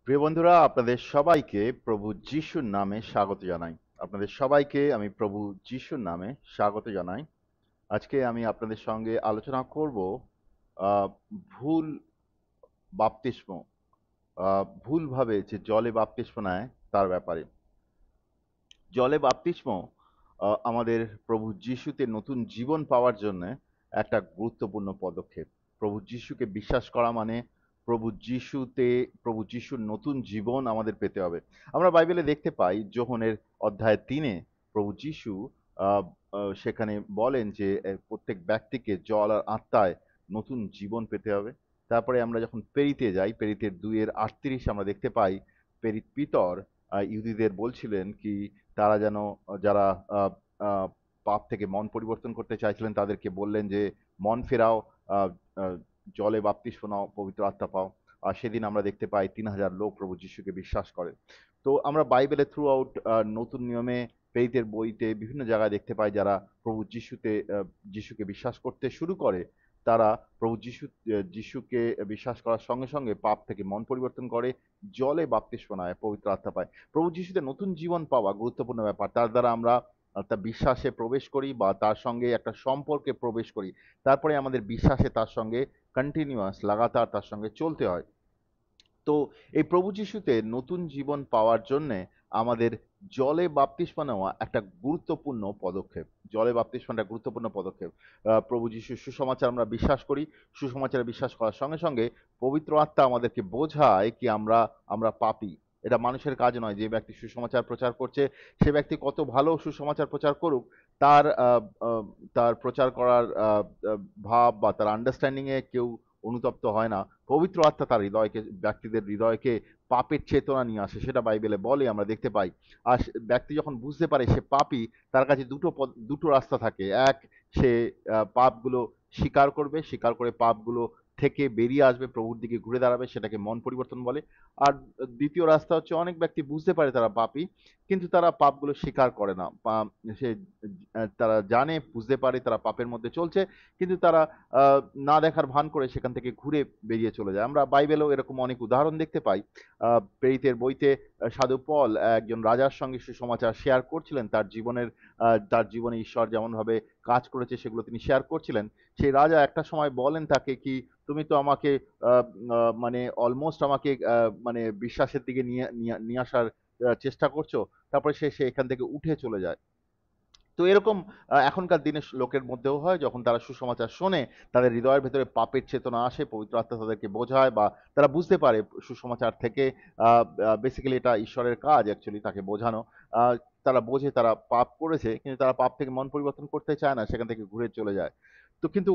প্রিয় বন্ধুরা, আপনাদের সবাইকে প্রভু যিশুর নামে স্বাগত জানাই। আপনাদের সবাইকে আমি প্রভু যিশুর নামে স্বাগত জানাই। আজকে আমি আপনাদের সঙ্গে আলোচনা করব আহ, ভুল বাপ্তিস্ম, ভুলভাবে যে জলে বাপ্তিস্ম নেয় তার ব্যাপারে। জলে বাপ্তিস্ম আমাদের প্রভু যিশুতে নতুন জীবন পাওয়ার জন্য একটা গুরুত্বপূর্ণ পদক্ষেপ। প্রভু যিশুকে বিশ্বাস করা মানে প্রভু যিশুতে প্রভু যিশুর নতুন জীবন আমাদের পেতে হবে। আমরা বাইবেলে দেখতে পাই যোহনের অধ্যায় 3-এ প্রভু যিশু আহ, সেখানে বলেন যে প্রত্যেক ব্যক্তিকে জল আর আত্মায় নতুন জীবন পেতে হবে। তারপরে আমরা যখন পেরিতে যাই, পেরিতের 2-38 আমরা দেখতে পাই পেরিত পিতর ইহুদিদের বলছিলেন কি তারা যেন যারা আহ, আহ, পাপ থেকে মন পরিবর্তন করতে চাইছিলেন তাদেরকে বললেন যে মন ফেরাও, আহ, আহ, জলে বাপ্তিস্ম নাও, পবিত্র আত্মা পাও। আর সেদিন আমরা দেখতে পাই 3,000 লোক প্রভু যিশুকে বিশ্বাস করে। তো আমরা বাইবেলে থ্রু আউট নতুন নিয়মে প্রেরিতের বইতে বিভিন্ন জায়গায় দেখতে পাই যারা প্রভু যিশুকে বিশ্বাস করতে শুরু করে তারা প্রভু যিশুকে বিশ্বাস করার সঙ্গে সঙ্গে পাপ থেকে মন পরিবর্তন করে, জলে বাপ্তিস্ম নেয়, পবিত্র আত্মা পায়। প্রভু যিশুতে নতুন জীবন পাওয়া গুরুত্বপূর্ণ ব্যাপার। তার দ্বারা আমরা তার বিশ্বাসে প্রবেশ করি বা তার সঙ্গে একটা সম্পর্কে প্রবেশ করি। তারপরে আমাদের বিশ্বাসে তার সঙ্গে কন্টিনিউয়াস লাগাতার তার সঙ্গে চলতে হয়। তো এই প্রভু যিশুতে নতুন জীবন পাওয়ার জন্যে আমাদের জলে বাপ্তিস্মা নেওয়া একটা গুরুত্বপূর্ণ পদক্ষেপ। জলে বাপ্তিস্মা একটা গুরুত্বপূর্ণ পদক্ষেপ। প্রভু যিশুর সুসমাচার আমরা বিশ্বাস করি। সুসমাচারে বিশ্বাস করার সঙ্গে সঙ্গে পবিত্র আত্মা আমাদেরকে বোঝায় কি আমরা আমরা পাপী। এটা মানুষের কাজ নয়। যে ব্যক্তি সুসমাচার প্রচার করছে সে ব্যক্তি কত ভালো সুসমাচার প্রচার করুক, তার তার প্রচার করার ভাব বা তার আন্ডারস্ট্যান্ডিং এ কেউ অনুতপ্ত হয় না। পবিত্র আত্মা তার ব্যক্তিদের হৃদয়কে পাপের চেতনা নিয়ে আসে, সেটা বাইবেলে বলে আমরা দেখতে পাই। আর ব্যক্তি যখন বুঝতে পারে সে পাপী, তার কাছে দুটো রাস্তা থাকে। এক, সে পাপগুলো স্বীকার করবে, স্বীকার করে পাপগুলো থেকে বেরিয়ে আসবে, প্রভুর দিকে ঘুরে দাঁড়াবে, সেটাকে মন পরিবর্তন বলে। আর দ্বিতীয় রাস্তা হচ্ছে অনেক ব্যক্তি বুঝতে পারে তারা পাপী, কিন্তু তারা পাপগুলো স্বীকার করে না। সে তারা জানে, বুঝতে পারে তারা পাপের মধ্যে চলছে, কিন্তু তারা আহ, না দেখার ভান করে সেখান থেকে ঘুরে বেরিয়ে চলে যায়। আমরা বাইবেলেও এরকম অনেক উদাহরণ দেখতে পাই। প্রেরিতের বইতে সাধু পল একজন রাজার সঙ্গে সুসমাচার শেয়ার করছিলেন। তার জীবনে ঈশ্বর যেমনভাবে কাজ করেছে সেগুলো তিনি শেয়ার করছিলেন। সেই রাজা একটা সময় বলেন তাকে কি, তুমি তো আমাকে মানে অলমোস্ট আমাকে মানে বিশ্বাসের দিকে নিয়ে নিয়ে নিয়ে আসার চেষ্টা করছো। তারপরে সে সে এখান থেকে উঠে চলে যায়। তো এরকম এখনকার দিনে লোকের মধ্যেও হয়, যখন তারা সুসমাচার শোনে তাদের হৃদয়ের ভেতরে পাপের চেতনা আসে, পবিত্র আত্মা তাদেরকে বোঝায় বা তারা বুঝতে পারে সুসমাচার থেকে বেসিক্যালি এটা ঈশ্বরের কাজ অ্যাকচুয়ালি তাকে বোঝানো। আহ, তারা বোঝে তারা পাপ করেছে, কিন্তু তারা পাপ থেকে মন পরিবর্তন করতে চায় না, সেখান থেকে ঘুরে চলে যায়। তো কিন্তু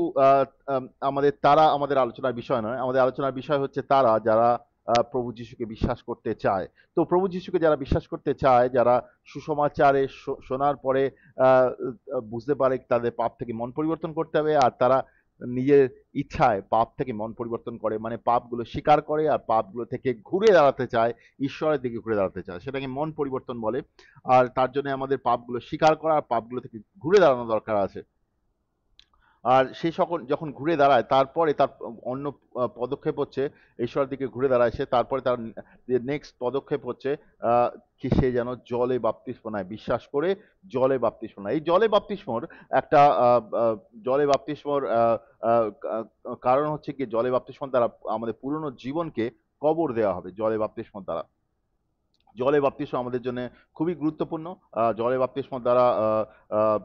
আমাদের আলোচনার বিষয় নয়। আমাদের আলোচনার বিষয় হচ্ছে তারা যারা প্রভু যিশুকে বিশ্বাস করতে চায়। তো প্রভু যিশুকে যারা বিশ্বাস করতে চায়, যারা সুসমাচারে শোনার পরে আহ, বুঝতে পারে তাদের পাপ থেকে মন পরিবর্তন করতে হবে, আর তারা নিজের ইচ্ছায় পাপ থেকে মন পরিবর্তন করে, মানে পাপগুলো স্বীকার করে আর পাপগুলো থেকে ঘুরে দাঁড়াতে চায়, ঈশ্বরের দিকে ঘুরে দাঁড়াতে চায়, সেটাকে মন পরিবর্তন বলে। আর তার জন্য আমাদের পাপগুলো স্বীকার করা আর পাপগুলো থেকে ঘুরে দাঁড়ানো দরকার আছে। আর সে সকল যখন ঘুরে দাঁড়ায় তারপরে তার অন্য পদক্ষেপ হচ্ছে ঈশ্বরের দিকে ঘুরে দাঁড়ায় সে, তারপরে তার নেক্সট পদক্ষেপ হচ্ছে কি সে যেন জলে বাপ্তিস্ম নেয়, বিশ্বাস করে জলে বাপ্তিস্ম নেয়। এই জলে বাপ্তিস্মর একটা জলে বাপ্তিস্মর কারণ হচ্ছে কি, জলে বাপ্তিস্ম দ্বারা আমাদের পুরনো জীবনকে কবর দেওয়া হবে। জলে বাপ্তিস্ম আমাদের জন্য খুবই গুরুত্বপূর্ণ। জলে বাপ্তিস্ম দ্বারা আহ,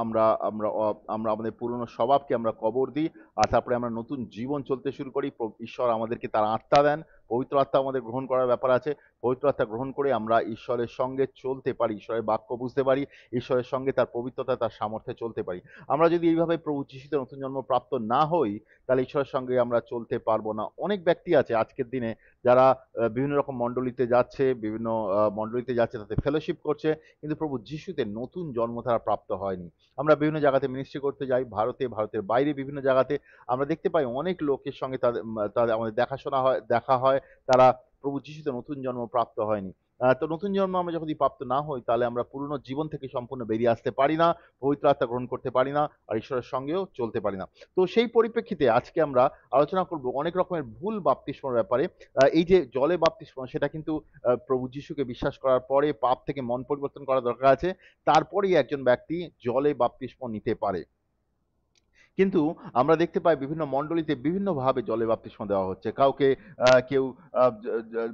আমরা আমরা আমরা আমাদের পুরনো স্বভাবকে আমরা কবর দিই, আর তারপরে আমরা নতুন জীবন চলতে শুরু করি। ঈশ্বর আমাদেরকে তার আত্মা দেন, পবিত্র আত্মা আমাদের গ্রহণ করার ব্যাপার আছে। পবিত্র আত্মা গ্রহণ করে আমরা ঈশ্বরের সঙ্গে চলতে পারি, ঈশ্বরের বাক্য বুঝতে পারি, ঈশ্বরের সঙ্গে তার পবিত্রতা তার সামর্থ্যে চলতে পারি। আমরা যদি এইভাবে প্রভু যিশুতে নতুন জন্ম প্রাপ্ত না হই, তাহলে ঈশ্বরের সঙ্গে আমরা চলতে পারবো না। অনেক ব্যক্তি আছে আজকের দিনে যারা বিভিন্ন রকম মণ্ডলীতে যাচ্ছে, বিভিন্ন মণ্ডলীতে যাচ্ছে, তাতে ফেলোশিপ করছে, কিন্তু প্রভু যিশুতে নতুন জন্ম তারা প্রাপ্ত হয়নি। আমরা বিভিন্ন জায়গাতে মিনিস্ট্রি করতে যাই, ভারতের বাইরে বিভিন্ন জায়গাতে আমরা দেখতে পাই অনেক লোকের সঙ্গে তাদের আমাদের দেখা হয়, তারা প্রভু যিশুতে নতুন জন্ম প্রাপ্ত হয়নি। তো নতুন জন্ম আমরা যদি প্রাপ্ত না হই, তাহলে আমরা পুরনো জীবন থেকে সম্পূর্ণ বেরিয়ে আসতে পারি না, পবিত্র আত্মা গ্রহণ করতে পারি না, আর ঈশ্বরের সঙ্গেও চলতে পারি না। তো সেই পরিপ্রেক্ষিতে আজকে আমরা আলোচনা করব অনেক রকমের ভুল বাপ্তিস্মর ব্যাপারে। এই যে জলে বাপ্তিস্ম, সেটা কিন্তু প্রভু যিশুকে বিশ্বাস করার পরে পাপ থেকে মন পরিবর্তন করা দরকার আছে, তারপরেই একজন ব্যক্তি জলে বাপ্তিস্ম নিতে পারে। কিন্তু আমরা দেখতে পাই বিভিন্ন মণ্ডলীতে বিভিন্নভাবে জলে বাপ্তিস্ম দেওয়া হচ্ছে। কাউকে কেউ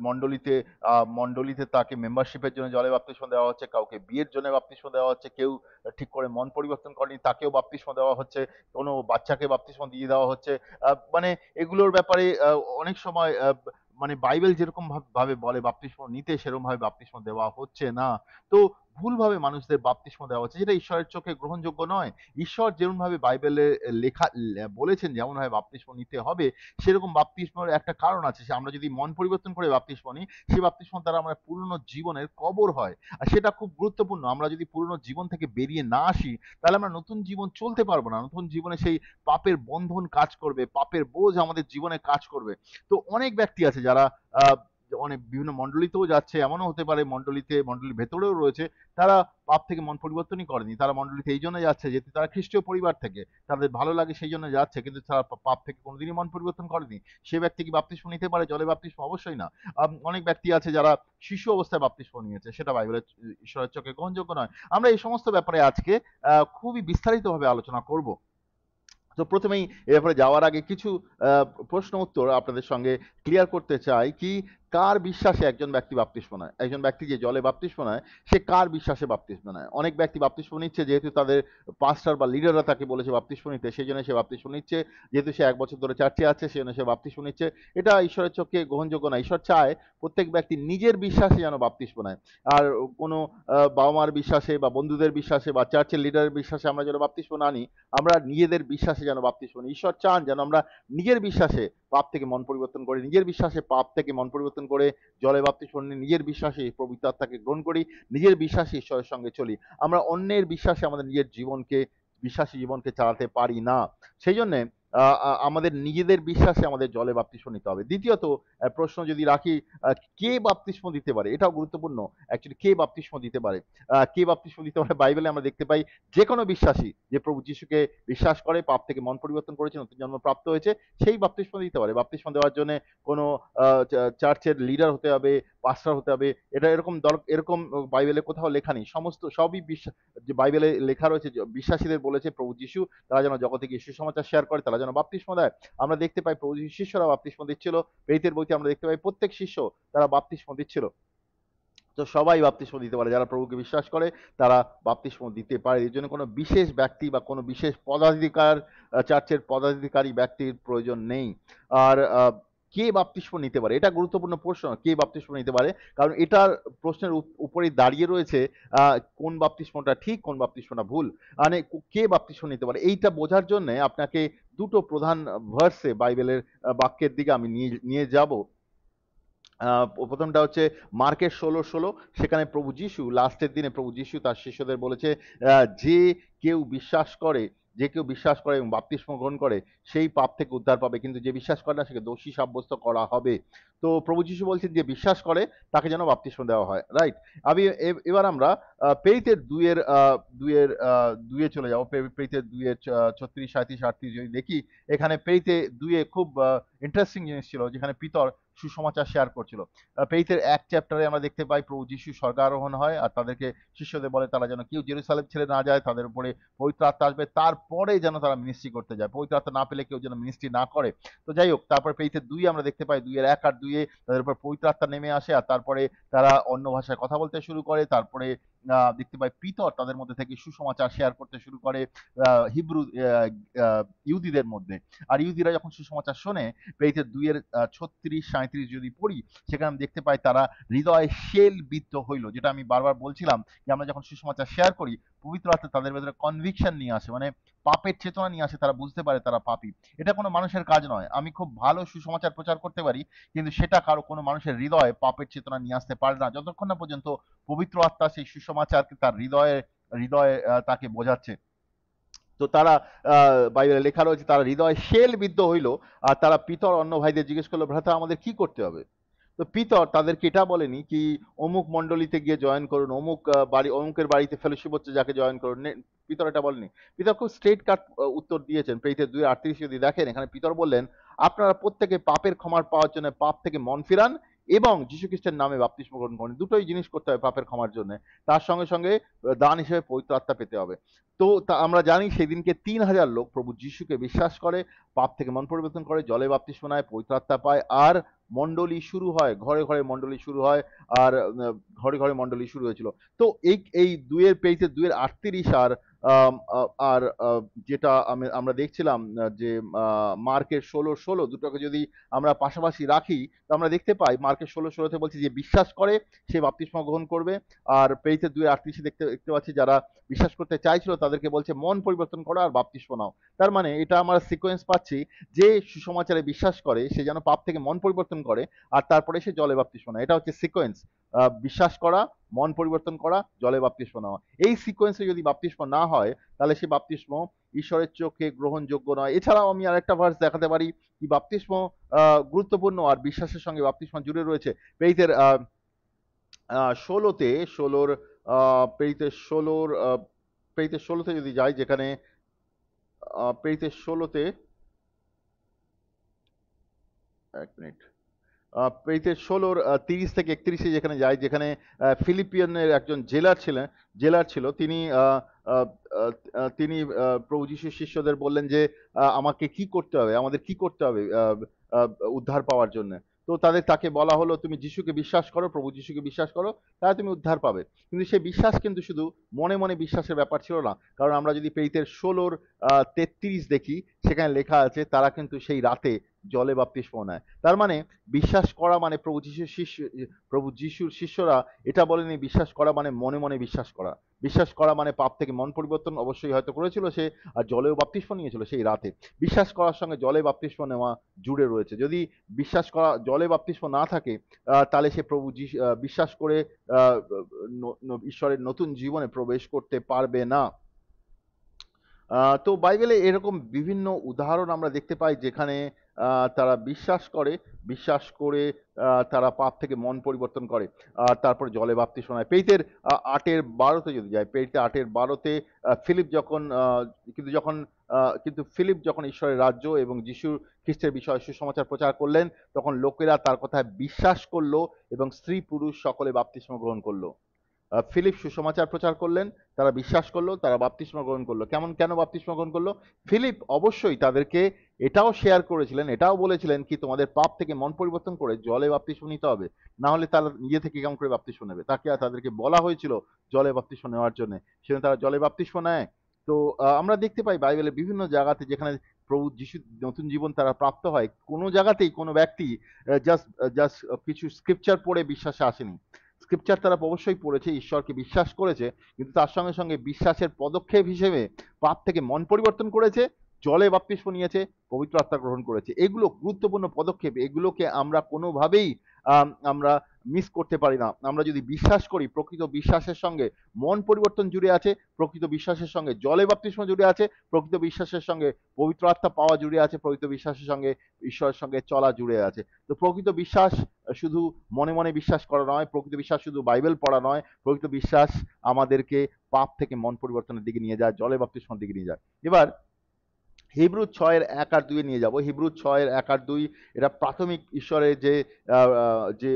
মণ্ডলীতে মণ্ডলীতে তাকে মেম্বারশিপের জন্য জলে বাপ্তিস্ম দেওয়া হচ্ছে, কাউকে বিয়ের জন্য বাপ্তিস্ম দেওয়া হচ্ছে, কেউ ঠিক করে মন পরিবর্তন করেনি তাকেও বাপ্তিস্ম দেওয়া হচ্ছে, কোনো বাচ্চাকে বাপ্তিস্ম দিয়ে দেওয়া হচ্ছে। মানে এগুলোর ব্যাপারে অনেক সময় মানে বাইবেল যেরকম ভাবে বলে বাপ্তিস্ম নিতে, সেরকম ভাবে বাপ্তিস্ম দেওয়া হচ্ছে না। তো ভুলভাবে মানুষদের বাপ্তিস্ম দেওয়া হচ্ছে, যেটা ঈশ্বরের চোখে গ্রহণযোগ্য নয়। ঈশ্বর যেমনভাবে বাইবেলে লেখা বলেছেন যেমনভাবে বাপ্তিস্ম নিতে হবে, সেরকম বাপ্তিস্মের একটা কারণ আছে। আমরা যদি মন পরিবর্তন করে বাপ্তিস্ম নিই, সেই বাপ্তিস্ম দ্বারা আমরা পুরনো জীবনের কবর হয়, আর সেটা খুব গুরুত্বপূর্ণ। আমরা যদি পুরনো জীবন থেকে বেরিয়ে না আসি, তাহলে আমরা নতুন জীবন চলতে পারবো না। নতুন জীবনে সেই পাপের বন্ধন কাজ করবে, পাপের বোঝ আমাদের জীবনে কাজ করবে। তো অনেক ব্যক্তি আছে যারা আহ অনেক বিভিন্ন মণ্ডলীতেও যাচ্ছে, এমনও হতে পারে মণ্ডলীর ভেতরেও রয়েছে, তারা পাপ থেকে মন পরিবর্তনই করেনি। তারা মণ্ডলীতে এই জন্য যাচ্ছে যেহেতু তারা খ্রিস্টীয় পরিবার থেকে, তাদের ভালো লাগে সেই জন্য যাচ্ছে, কিন্তু তারা পাপ থেকে কোনোদিনই মন পরিবর্তন করেনি। সে ব্যক্তি কি বাপ্তিস্ম নিতে পারে জলে বাপ্তিস্ম? অবশ্যই না। অনেক ব্যক্তি আছে যারা শিশু অবস্থায় বাপ্তিস্ম নিয়েছে, সেটা বাইবেলের ঈশ্বরের চোখে গ্রহণযোগ্য নয়। আমরা এই সমস্ত ব্যাপারে আজকে খুবই বিস্তারিতভাবে আলোচনা করব। তো প্রথমেই এ ব্যাপারে যাওয়ার আগে কিছু প্রশ্ন উত্তর আপনাদের সঙ্গে ক্লিয়ার করতে চাই। কি কার বিশ্বাসে একজন ব্যক্তি বাপ্তিস্ম নেয়? একজন ব্যক্তি যে জলে বাপ্তিস্ম নেয়, সে কার বিশ্বাসে বাপ্তিস্ম নেয়? অনেক ব্যক্তি বাপ্তিস্ম নিচ্ছে যেহেতু তাদের পাস্টার বা লিডাররা তাকে বলেছে বাপ্তিস্ম নিতে, সেই জন্য সে বাপ্তিস্ম নিচ্ছে। যেহেতু সে 1 বছর ধরে চার্চে আছে, সেই জন্য সে বাপ্তিস্ম নিচ্ছে। এটা ঈশ্বরের চোখে গ্রহণযোগ্য না। ঈশ্বর চায় প্রত্যেক ব্যক্তি নিজের বিশ্বাসে যেন বাপ্তিস্ম নেয়। আর কোনো বাবা মার বিশ্বাসে বা বন্ধুদের বিশ্বাসে বা চার্চের লিডারের বিশ্বাসে আমরা যেন বাপ্তিস্ম না নিই, আমরা নিজেদের বিশ্বাসে যেন বাপ্তিস্ম নিই। ঈশ্বর চান যেন আমরা নিজের বিশ্বাসে পাপ থেকে মন পরিবর্তন করে, নিজের বিশ্বাসে পাপ থেকে মন পরিবর্তন করে জলে বাপ্তিস্ম নিই, নিজের বিশ্বাসে পবিত্র আত্মাকে গ্রহণ করি, নিজের বিশ্বাসে ঈশ্বরের সঙ্গে চলি। আমরা অন্যের বিশ্বাসে আমাদের নিজের জীবনকে, বিশ্বাসী জীবনকে চালাতে পারি না। সেই জন্যে আমাদের নিজেদের বিশ্বাসে আমাদের জলে বাপ্তিস্ম নিতে হবে। দ্বিতীয়ত প্রশ্ন যদি রাখি, কে বাপ্তিস্ম দিতে পারে? এটাও গুরুত্বপূর্ণ। অ্যাকচুয়ালি কে বাপ্তিস্ম দিতে পারে? কে বাপ্তিস্ম দিতে পারে? বাইবেলে আমরা দেখতে পাই যে কোনো বিশ্বাসী যে প্রভু যিশুকে বিশ্বাস করে, পাপ থেকে মন পরিবর্তন করেছে, নতুন জন্ম প্রাপ্ত হয়েছে, সেই বাপ্তিস্ম দিতে পারে। বাপ্তিস্ম দেওয়ার জন্য কোনো চার্চের লিডার হতে হবে, পাস্টার হতে হবে, এটা এরকম বাইবেলে কোথাও লেখা নেই। সবই বিশ্বাস, যে বাইবেলে লেখা রয়েছে যে বিশ্বাসীদের বলেছে প্রভু যিশু তারা যেন জগতে গিয়ে সুসমাচার শেয়ার করে, তারা যেন বাপ্তিস্ম দেয়। আমরা দেখতে পাই প্রভু যিশুর শিষ্যরা বাপ্তিস্ম দিচ্ছিল। প্রেরিতের বইতে আমরা দেখতে পাই প্রত্যেক শিষ্য তারা বাপ্তিস্ম দিচ্ছিল। তো সবাই বাপ্তিস্ম দিতে পারে, যারা প্রভুকে বিশ্বাস করে তারা বাপ্তিস্ম দিতে পারে। এর জন্য কোনো বিশেষ ব্যক্তি বা কোনো বিশেষ পদাধিকার, চার্চের পদাধিকারী ব্যক্তির প্রয়োজন নেই। আর কে বাপ্তিস্ম নিতে পারে, এটা গুরুত্বপূর্ণ প্রশ্ন। কে বাপ্তিস্ম নিতে পারে, কারণ এটার প্রশ্নের উপরেই দাঁড়িয়ে রয়েছে কোন বাপ্তিস্মটা ঠিক, কোন বাপ্তিস্মটা ভুল। মানে কে বাপ্তিস্ম নিতে পারে এইটা বোঝার জন্য আপনাকে দুটো প্রধান ভার্সে বাইবেলের বাক্যের দিকে আমি নিয়ে নিয়ে যাব। প্রথমটা হচ্ছে মার্কের 16:16। সেখানে প্রভু যিশু লাস্টের দিনে প্রভু যিশু তার শিষ্যদের বলেছে, যে কেউ বিশ্বাস করে, যে কেউ বিশ্বাস করে এবং বাপ্তিস্ম গ্রহণ করে সেই পাপ থেকে উদ্ধার পাবে, কিন্তু যে বিশ্বাস করে না সেকে দোষী সাব্যস্ত করা হবে। তো প্রভু যিশু বলছেন যে বিশ্বাস করে তাকে যেন বাপ্তিস্ম দেওয়া হয়, রাইট? আমি এবার আমরা পেরিতের দুয়ে চলে যাবো। পেরিতের 2-এর 36, 37, 38 যদি দেখি, এখানে পেরিতে 2-এ খুব ইন্টারেস্টিং জিনিস ছিল, যেখানে পিতর সুসমাচার শেয়ার করছিল। পেরিতের 1 চ্যাপ্টারে আমরা দেখতে পাই প্রভু যিশু স্বর্গারোহণ হয় আর তাদেরকে, শিষ্যদের বলে তারা যেন কেউ জেরুসালেম ছেড়ে না যায়, তাদের উপরে পবিত্র আত্মা আসবে, তারপরে যেন তারা মিনিস্ট্রি করতে যায়। পবিত্র আত্মা না পেলে কেউ যেন মিনিস্ট্রি না করে। তো যাই হোক, তারপর পেরিতের 2 আমরা দেখতে পাই 2-এর 1 আর 2-এ তাদের উপর পবিত্র আত্মা নেমে আসে, আর তারপরে তারা অন্য ভাষায় কথা বলতে শুরু করে। তারপরে দেখতে পাই পিতর তাদের মধ্যে থেকে সুসমাচার শেয়ার করতে শুরু করে হিব্রু ইহুদিদের মধ্যে। আর ইহুদিরা যখন সুসমাচার শোনে, পেরিতের 2-এর 36, 37 যদি পড়ি, সেখানে আমি দেখতে পাই তারা হৃদয়ে শেল বিদ্ধ হইল। যেটা আমি বারবার বলছিলাম যে আমরা যখন সুসমাচার শেয়ার করি, পবিত্র আত্মা তাদের ভেতরে কনভিকশন নিয়ে আসে, মানে পাপের চেতনা নিয়ে আসে, তারা বুঝতে পারে তারা পাপী। এটা কোনো মানুষের কাজ নয়। আমি খুব ভালো সুসমাচার প্রচার করতে পারি, কিন্তু সেটা কোনো মানুষের হৃদয়ে পাপের চেতনা নিয়ে আসতে পারে না, যতক্ষণ না পর্যন্ত পবিত্র আত্মা সেই সুসমাচারকে তার হৃদয়ে হৃদয়ে তাকে বোঝাচ্ছে। তো তারা বাইবেলে লেখা রয়েছে তারা হৃদয়ে শেল বিদ্ধ হইল, আর তারা পিতর অন্য ভাইদের জিজ্ঞেস করলো, ভ্রাতা আমাদের কি করতে হবে? তো তো পিতর তাদেরকে এটা বলেনি কি অমুক মণ্ডলীতে গিয়ে জয়েন করুন, অমুক বাড়ি, অমুকের বাড়িতে ফেলোশিপ হচ্ছে যাকে জয়েন করুন। পিতর এটা বলেনি। পিতর খুব স্ট্রেট কাট উত্তর দিয়েছেন। প্রেরিতের 2:38 যদি দেখেন, এখানে পিতর বললেন, আপনারা প্রত্যেকে পাপের ক্ষমার পাওয়ার জন্য পাপ থেকে মন ফিরান এবং যীশু খ্রিস্টের নামে বাপ্তিস্ম গ্রহণ করেন। দুটোই জিনিস করতে হবে পাপের ক্ষমার জন্য, তার সঙ্গে সঙ্গে দান হিসেবে পবিত্র আত্মা পেতে হবে। তো আমরা জানি সেদিনকে 3,000 লোক প্রভু যীশুকে বিশ্বাস করে, পাপ থেকে মন পরিবর্তন করে, জলে বাপ্তিস্ম নেয়, পবিত্র আত্মা পায়, আর মণ্ডলী শুরু হয়, ঘরে ঘরে মণ্ডলী শুরু হয়। আর ঘরে ঘরে মণ্ডলী শুরু হয়েছিল। তো এই 2:38 আর আর যেটা আমরা দেখছিলাম যে মার্কের 16:16 দুটোকে যদি আমরা পাশাপাশি রাখি, তো আমরা দেখতে পাই মার্কের 16:16-তে বলছে যে বিশ্বাস করে সে বাপ্তিস্ম গ্রহণ করবে। আর প্রেরিতের 2:38 দেখতে দেখতে পাচ্ছি যারা বিশ্বাস করতে চাইছিল তাদেরকে বলছে মন পরিবর্তন করো আর বাপ্তিস্ম নাও। তার মানে এটা আমরা সিকোয়েন্স পাচ্ছি যে সুসমাচারে বিশ্বাস করে সে যেন পাপ থেকে মন পরিবর্তন করে, আর তারপরে সে জলে বাপ্তিস্ম নেয়। এটা হচ্ছে সিকোয়েন্স। বিশ্বাস করা, মন পরিবর্তন করা, জলে বাপ্তিস্ম নেওয়া। এই সিকোয়েন্সে যদি বাপ্তিস্ম না হয় তাহলে সে বাপ্তিস্ম ঈশ্বরের চোখে গ্রহণযোগ্য নয়। এছাড়াও আমি আরেকটা ভার্স দেখাতে পারি কি বাপ্তিস্ম গুরুত্বপূর্ণ আর বিশ্বাসের সঙ্গে বাপ্তিস্ম জুড়ে রয়েছে। প্রেরিতের 16-তে 16-র প্রেরিতের 16-র প্রেরিতের 16-তে যদি যাই, যেখানে প্রেরিতের 16-তে, এক মিনিট, প্রেরিতের 16-র 30-31 যেখানে যায়, যেখানে ফিলিপিয়ানের একজন জেলার ছিল, তিনি তিনি প্রভু যিশুর শিষ্যদের বললেন যে আমাকে কি করতে হবে, আমাদের কি করতে হবে উদ্ধার পাওয়ার জন্য। তো তাকে বলা হলো তুমি যিশুকে বিশ্বাস করো, প্রভু যিশুকে বিশ্বাস করো, তাহলে তুমি উদ্ধার পাবে। কিন্তু সেই বিশ্বাস কিন্তু শুধু মনে মনে বিশ্বাসের ব্যাপার ছিল না। কারণ আমরা যদি প্রেরিতের 16-র 33 দেখি, সেখানে লেখা আছে তারা কিন্তু সেই রাতে জলে বাপ্তিস্ম নেয়। তার মানে বিশ্বাস করা মানে প্রভু যিশুর শিষ্যরা এটা বলেনি বিশ্বাস করা মানে মনে মনে বিশ্বাস করা। বিশ্বাস করা মানে পাপ থেকে মন পরিবর্তন অবশ্যই হয়তো করেছিল সে, আর জলেও বাপ্তিস্ম নিয়েছিল সেই রাতে। বিশ্বাস করার সঙ্গে জলে বাপ্তিস্ম নেওয়া জুড়ে রয়েছে। যদি বিশ্বাস করা, জলে বাপ্তিস্ম না থাকে, তাহলে সে প্রভু বিশ্বাস করে ঈশ্বরের নতুন জীবনে প্রবেশ করতে পারবে না। তো বাইবেলে এরকম বিভিন্ন উদাহরণ আমরা দেখতে পাই যেখানে তারা বিশ্বাস করে তারা পাপ থেকে মন পরিবর্তন করে আর তারপরে জলে বাপ্তিস্ম নেয়। প্রেরিতের 8:12-তে যদি যায়, প্রেরিতের 8:12-তে ফিলিপ যখন কিন্তু ফিলিপ যখন ঈশ্বরের রাজ্য এবং যিশু খ্রিস্টের বিষয়ে সুসমাচার প্রচার করলেন, তখন লোকেরা তার কথায় বিশ্বাস করলো এবং স্ত্রী পুরুষ সকলে বাপ্তিস্ম গ্রহণ করলো। ফিলিপ সুসমাচার প্রচার করলেন, তারা বিশ্বাস করলো, তারা বাপ্তিস্ম গ্রহণ করলো। কেন বাপ্তিস্ম গ্রহণ করলো? ফিলিপ অবশ্যই তাদেরকে এটাও শেয়ার করেছিলেন, এটাও বলেছিলেন কি তোমাদের পাপ থেকে মন পরিবর্তন করে জলে বাপ্তিস্ম নিতে হবে, না হলে তারা নিজে থেকে কেমন করে বাপ্তিস্ম নেবে। তাদেরকে বলা হয়েছিল জলে বাপ্তিস্ম নেওয়ার জন্য, সেজন্য তারা জলে বাপ্তিস্ম নেয়। তো আমরা দেখতে পাই বাইবেলের বিভিন্ন জায়গাতে যেখানে প্রভু যিশু নতুন জীবন তারা প্রাপ্ত হয়, কোনো জায়গাতেই কোনো ব্যক্তি জাস্ট জাস্ট কিছু স্ক্রিপচার পড়ে বিশ্বাসে আসেনি। স্ক্রিপচার তারা অবশ্যই পড়েছে, ঈশ্বরকে বিশ্বাস করেছে, কিন্তু তার সঙ্গে সঙ্গে বিশ্বাসের পদক্ষেপ হিসেবে পাপ থেকে মন পরিবর্তন করেছে, জলে বাপ্তিস্ম নিয়েছে, পবিত্র আত্মা গ্রহণ করেছে। এগুলো গুরুত্বপূর্ণ পদক্ষেপ, এগুলোকে আমরা কোনোভাবেই আমরা মিস করতে পারি না। আমরা যদি বিশ্বাস করি, প্রকৃত বিশ্বাসের সঙ্গে মন পরিবর্তন জুড়ে আছে, প্রকৃত বিশ্বাসের সঙ্গে জলে বাপ্তিস্ম জুড়ে আছে, প্রকৃত বিশ্বাসের সঙ্গে পবিত্র আত্মা পাওয়া জুড়ে আছে, প্রকৃত বিশ্বাসের সঙ্গে ঈশ্বরের সঙ্গে চলা জুড়ে আছে। তো প্রকৃত বিশ্বাস শুধু মনে মনে বিশ্বাস করা নয়, প্রকৃত বিশ্বাস শুধু বাইবেল পড়া নয়, প্রকৃত বিশ্বাস আমাদেরকে পাপ থেকে মন পরিবর্তনের দিকে নিয়ে যায়, জলে বাপ্তিস্মের দিকে নিয়ে যায়। এবার হিব্রু 6:1-2 নিয়ে যাব। হিব্রু 6:1-2 এটা প্রাথমিক ঈশ্বরের যে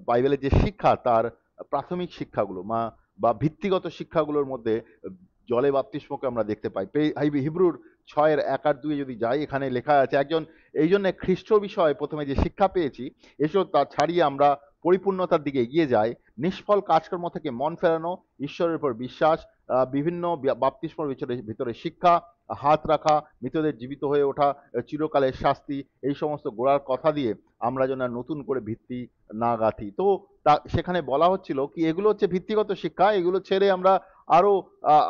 বাইবেলের যে শিক্ষা, তার প্রাথমিক শিক্ষাগুলো বা ভিত্তিগত শিক্ষাগুলোর মধ্যে জলে বাপ্তিস্মকে আমরা দেখতে পাই। হিব্রুর 6:1-2 যদি যাই, এখানে লেখা আছে এই জন্য খ্রিস্ট বিষয়ে প্রথমে যে শিক্ষা পেয়েছি, এসব তা ছাড়িয়ে আমরা পরিপূর্ণতার দিকে এগিয়ে যাই। নিষ্ফল কাজকর্ম থেকে মন ফেরানো, ঈশ্বরের উপর বিশ্বাস, বিভিন্ন বাপ্তিস্মর ভিতরে শিক্ষা, হাত রাখা, মৃতদের জীবিত হয়ে ওঠা, চিরকালের শাস্তি, এই সমস্ত গোড়ার কথা দিয়ে আমরা যেন নতুন করে ভিত্তি না গাঁথি। তো সেখানে বলা হচ্ছিল কি এগুলো হচ্ছে ভিত্তিগত শিক্ষা, এগুলো ছেড়ে আমরা আরো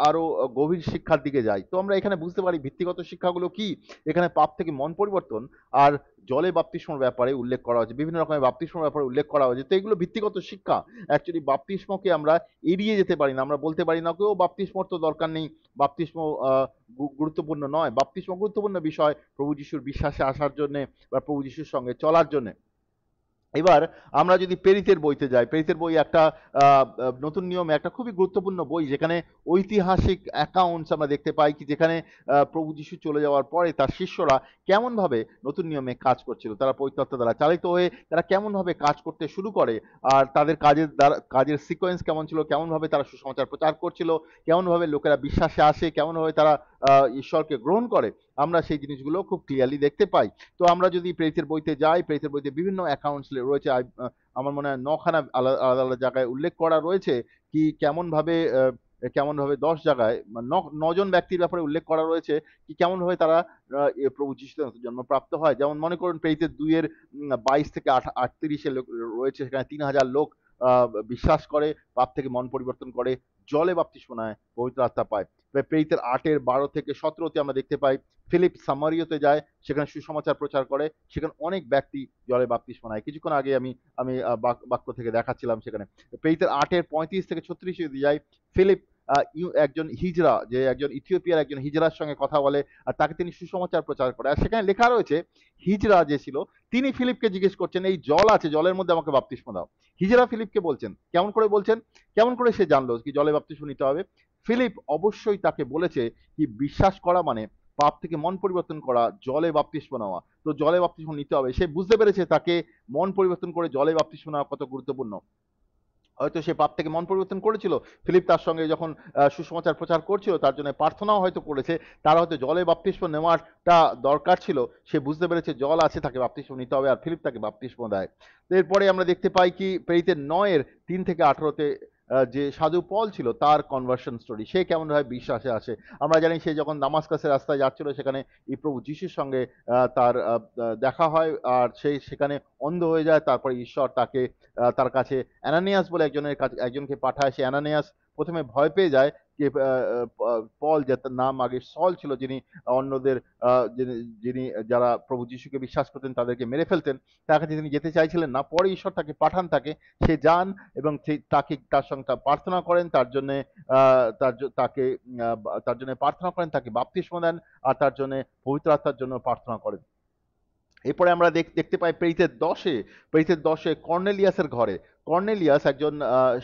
আরো গভীর শিক্ষার দিকে যাই। তো আমরা এখানে বুঝতে পারি ভিত্তিগত শিক্ষাগুলো কি। এখানে পাপ থেকে মন পরিবর্তন আর জলে বাপ্তিস্মর ব্যাপারে উল্লেখ করা হয়েছে, বিভিন্ন রকমের বাপ্তিস্মর ব্যাপারে উল্লেখ করা হয়েছে। তো এগুলো ভিত্তিগত শিক্ষা। অ্যাকচুয়ালি বাপ্তিস্মকে আমরা এড়িয়ে যেতে পারি না। আমরা বলতে পারি না কেউ বাপ্তিস্মর তো দরকার নেই, বাপ্তিস্ম গুরুত্বপূর্ণ নয়। বাপ্তিস্ম গুরুত্বপূর্ণ বিষয় প্রভু যিশুর বিশ্বাসে আসার জন্য বা প্রভু যিশুর সঙ্গে চলার জন্য। এবার আমরা যদি পেরিতের বইতে যাই, পেরিতের বই একটা নতুন নিয়মে একটা খুবই গুরুত্বপূর্ণ বই, যেখানে ঐতিহাসিক অ্যাকাউন্টস আমরা দেখতে পাই, কি যেখানে প্রভু যিশু চলে যাওয়ার পরে তার শিষ্যরা কেমনভাবে নতুন নিয়মে কাজ করছিল, তারা পবিত্রাত্মা দ্বারা চালিত হয়ে তারা কেমনভাবে কাজ করতে শুরু করে, আর তাদের কাজের দ্বারা কাজের সিকোয়েন্স কেমন ছিল, কেমনভাবে তারা সুসমাচার প্রচার করছিল, কেমনভাবে লোকেরা বিশ্বাসে আসে, কেমনভাবে তারা ঈশ্বরকে গ্রহণ করে, আমরা সেই জিনিসগুলো খুব ক্লিয়ারলি দেখতে পাই। তো আমরা যদি প্রেরিতের বইতে যাই, প্রেরিতের বইতে বিভিন্ন অ্যাকাউন্টস রয়েছে, আমার মনে হয় 9খানা আলাদা আলাদা আলাদা জায়গায় উল্লেখ করা রয়েছে, কি কেমনভাবে কেমনভাবে 10 জায়গায় 9 জন ব্যক্তির ব্যাপারে উল্লেখ করা রয়েছে, কি কেমনভাবে তারা প্রভু যিশুতে জন্মপ্রাপ্ত হয়। যেমন মনে করুন প্রেরিতের 2-এর 22 থেকে 38-এ লোক রয়েছে, সেখানে 3000 লোক বিশ্বাস করে, পাপ থেকে মন পরিবর্তন করে, জলে বাপ্তিস্ম নেয়, পবিত্র আত্মা পায়। প্রেরিতের 8-এর 12 থেকে 17-তে আমরা দেখতে পাই ফিলিপ সামারিয়তে যায়, সেখানে সুসমাচার প্রচার করে, সেখানে অনেক ব্যক্তি জলে বাপ্তিস্ম নেয়। কিছুক্ষণ আগে আমি আমি বাক্য থেকে দেখাচ্ছিলাম সেখানে। প্রেরিতের 8-এর 35 থেকে 36 যদি যাই, ফিলিপ একজন হিজড়া, যে একজন ইথিওপিয়ার একজন হিজড়ার সঙ্গে কথা বলে, আর তাকে তিনি সুসমাচার প্রচার করে। আর সেখানে লেখা রয়েছে হিজড়া যে ছিল তিনি ফিলিপকে জিজ্ঞেস করছেন, এই জল আছে, জলের মধ্যে আমাকে বাপ্তিস্ম দাও। হিজড়া ফিলিপকে বলছেন, কেমন করে বলছেন, কেমন করে সে জানলো কি জলে বাপ্তিস্ম নিতে হবে? ফিলিপ অবশ্যই তাকে বলেছে কি বিশ্বাস করা মানে পাপ থেকে মন পরিবর্তন করা, জলে বাপ্তিস্ম নেওয়া। তো জলে বাপ্তিস্ম নিতে হবে, সে বুঝতে পেরেছে তাকে মন পরিবর্তন করে জলে বাপ্তিস্ম নেওয়া কত গুরুত্বপূর্ণ। হয়তো সে পাপ থেকে মন পরিবর্তন করেছিল, ফিলিপ তার সঙ্গে যখন সুসমাচার প্রচার করছিল তার জন্য প্রার্থনাও হয়তো করেছে, তার হয়তো জলে বাপ্তিস্ম নেওয়াটা দরকার ছিল, সে বুঝতে পেরেছে জল আছে, তাকে বাপ্তিস্ম নিতে হবে, আর ফিলিপ তাকে বাপ্তিস্ম দেয়। তো এরপরে আমরা দেখতে পাই কি প্রেরিতের 9-এর 3 থেকে 18-তে যে সাধু পল ছিল তার কনভার্সন স্টোরি, সে কেমনভাবে বিশ্বাসে আসে। আমরা জানি সে যখন দামাস্কাসের রাস্তায় যাচ্ছিল, সেখানে এই প্রভু যিশুর সঙ্গে তার দেখা হয়, আর সেই সেখানে অন্ধ হয়ে যায়। তারপরে ঈশ্বর তাকে তার কাছে অ্যানানিয়াস বলে একজনকে পাঠায়। সে অ্যানানিয়াস প্রথমে ভয় পেয়ে যায় যে পল, যে তার নাম আগে সল ছিল, যিনি অন্যদের যিনি যিনি যারা প্রভু যিশুকে বিশ্বাস করতেন তাদেরকে মেরে ফেলতেন, তার কাছে তিনি যেতে চাইছিলেন না। পরে ঈশ্বর তাকে পাঠান, সে যান এবং তাকে তার সঙ্গে প্রার্থনা করেন, তার জন্য তাকে তার জন্য প্রার্থনা করেন, তাকে বাপ্তিস্ম দেন, আর তার জন্য পবিত্র আত্মার জন্য প্রার্থনা করেন। এরপরে আমরা দেখতে পাই প্রেরিতের 10-এ কর্নেলিয়াসের ঘরে। কর্নেলিয়াস একজন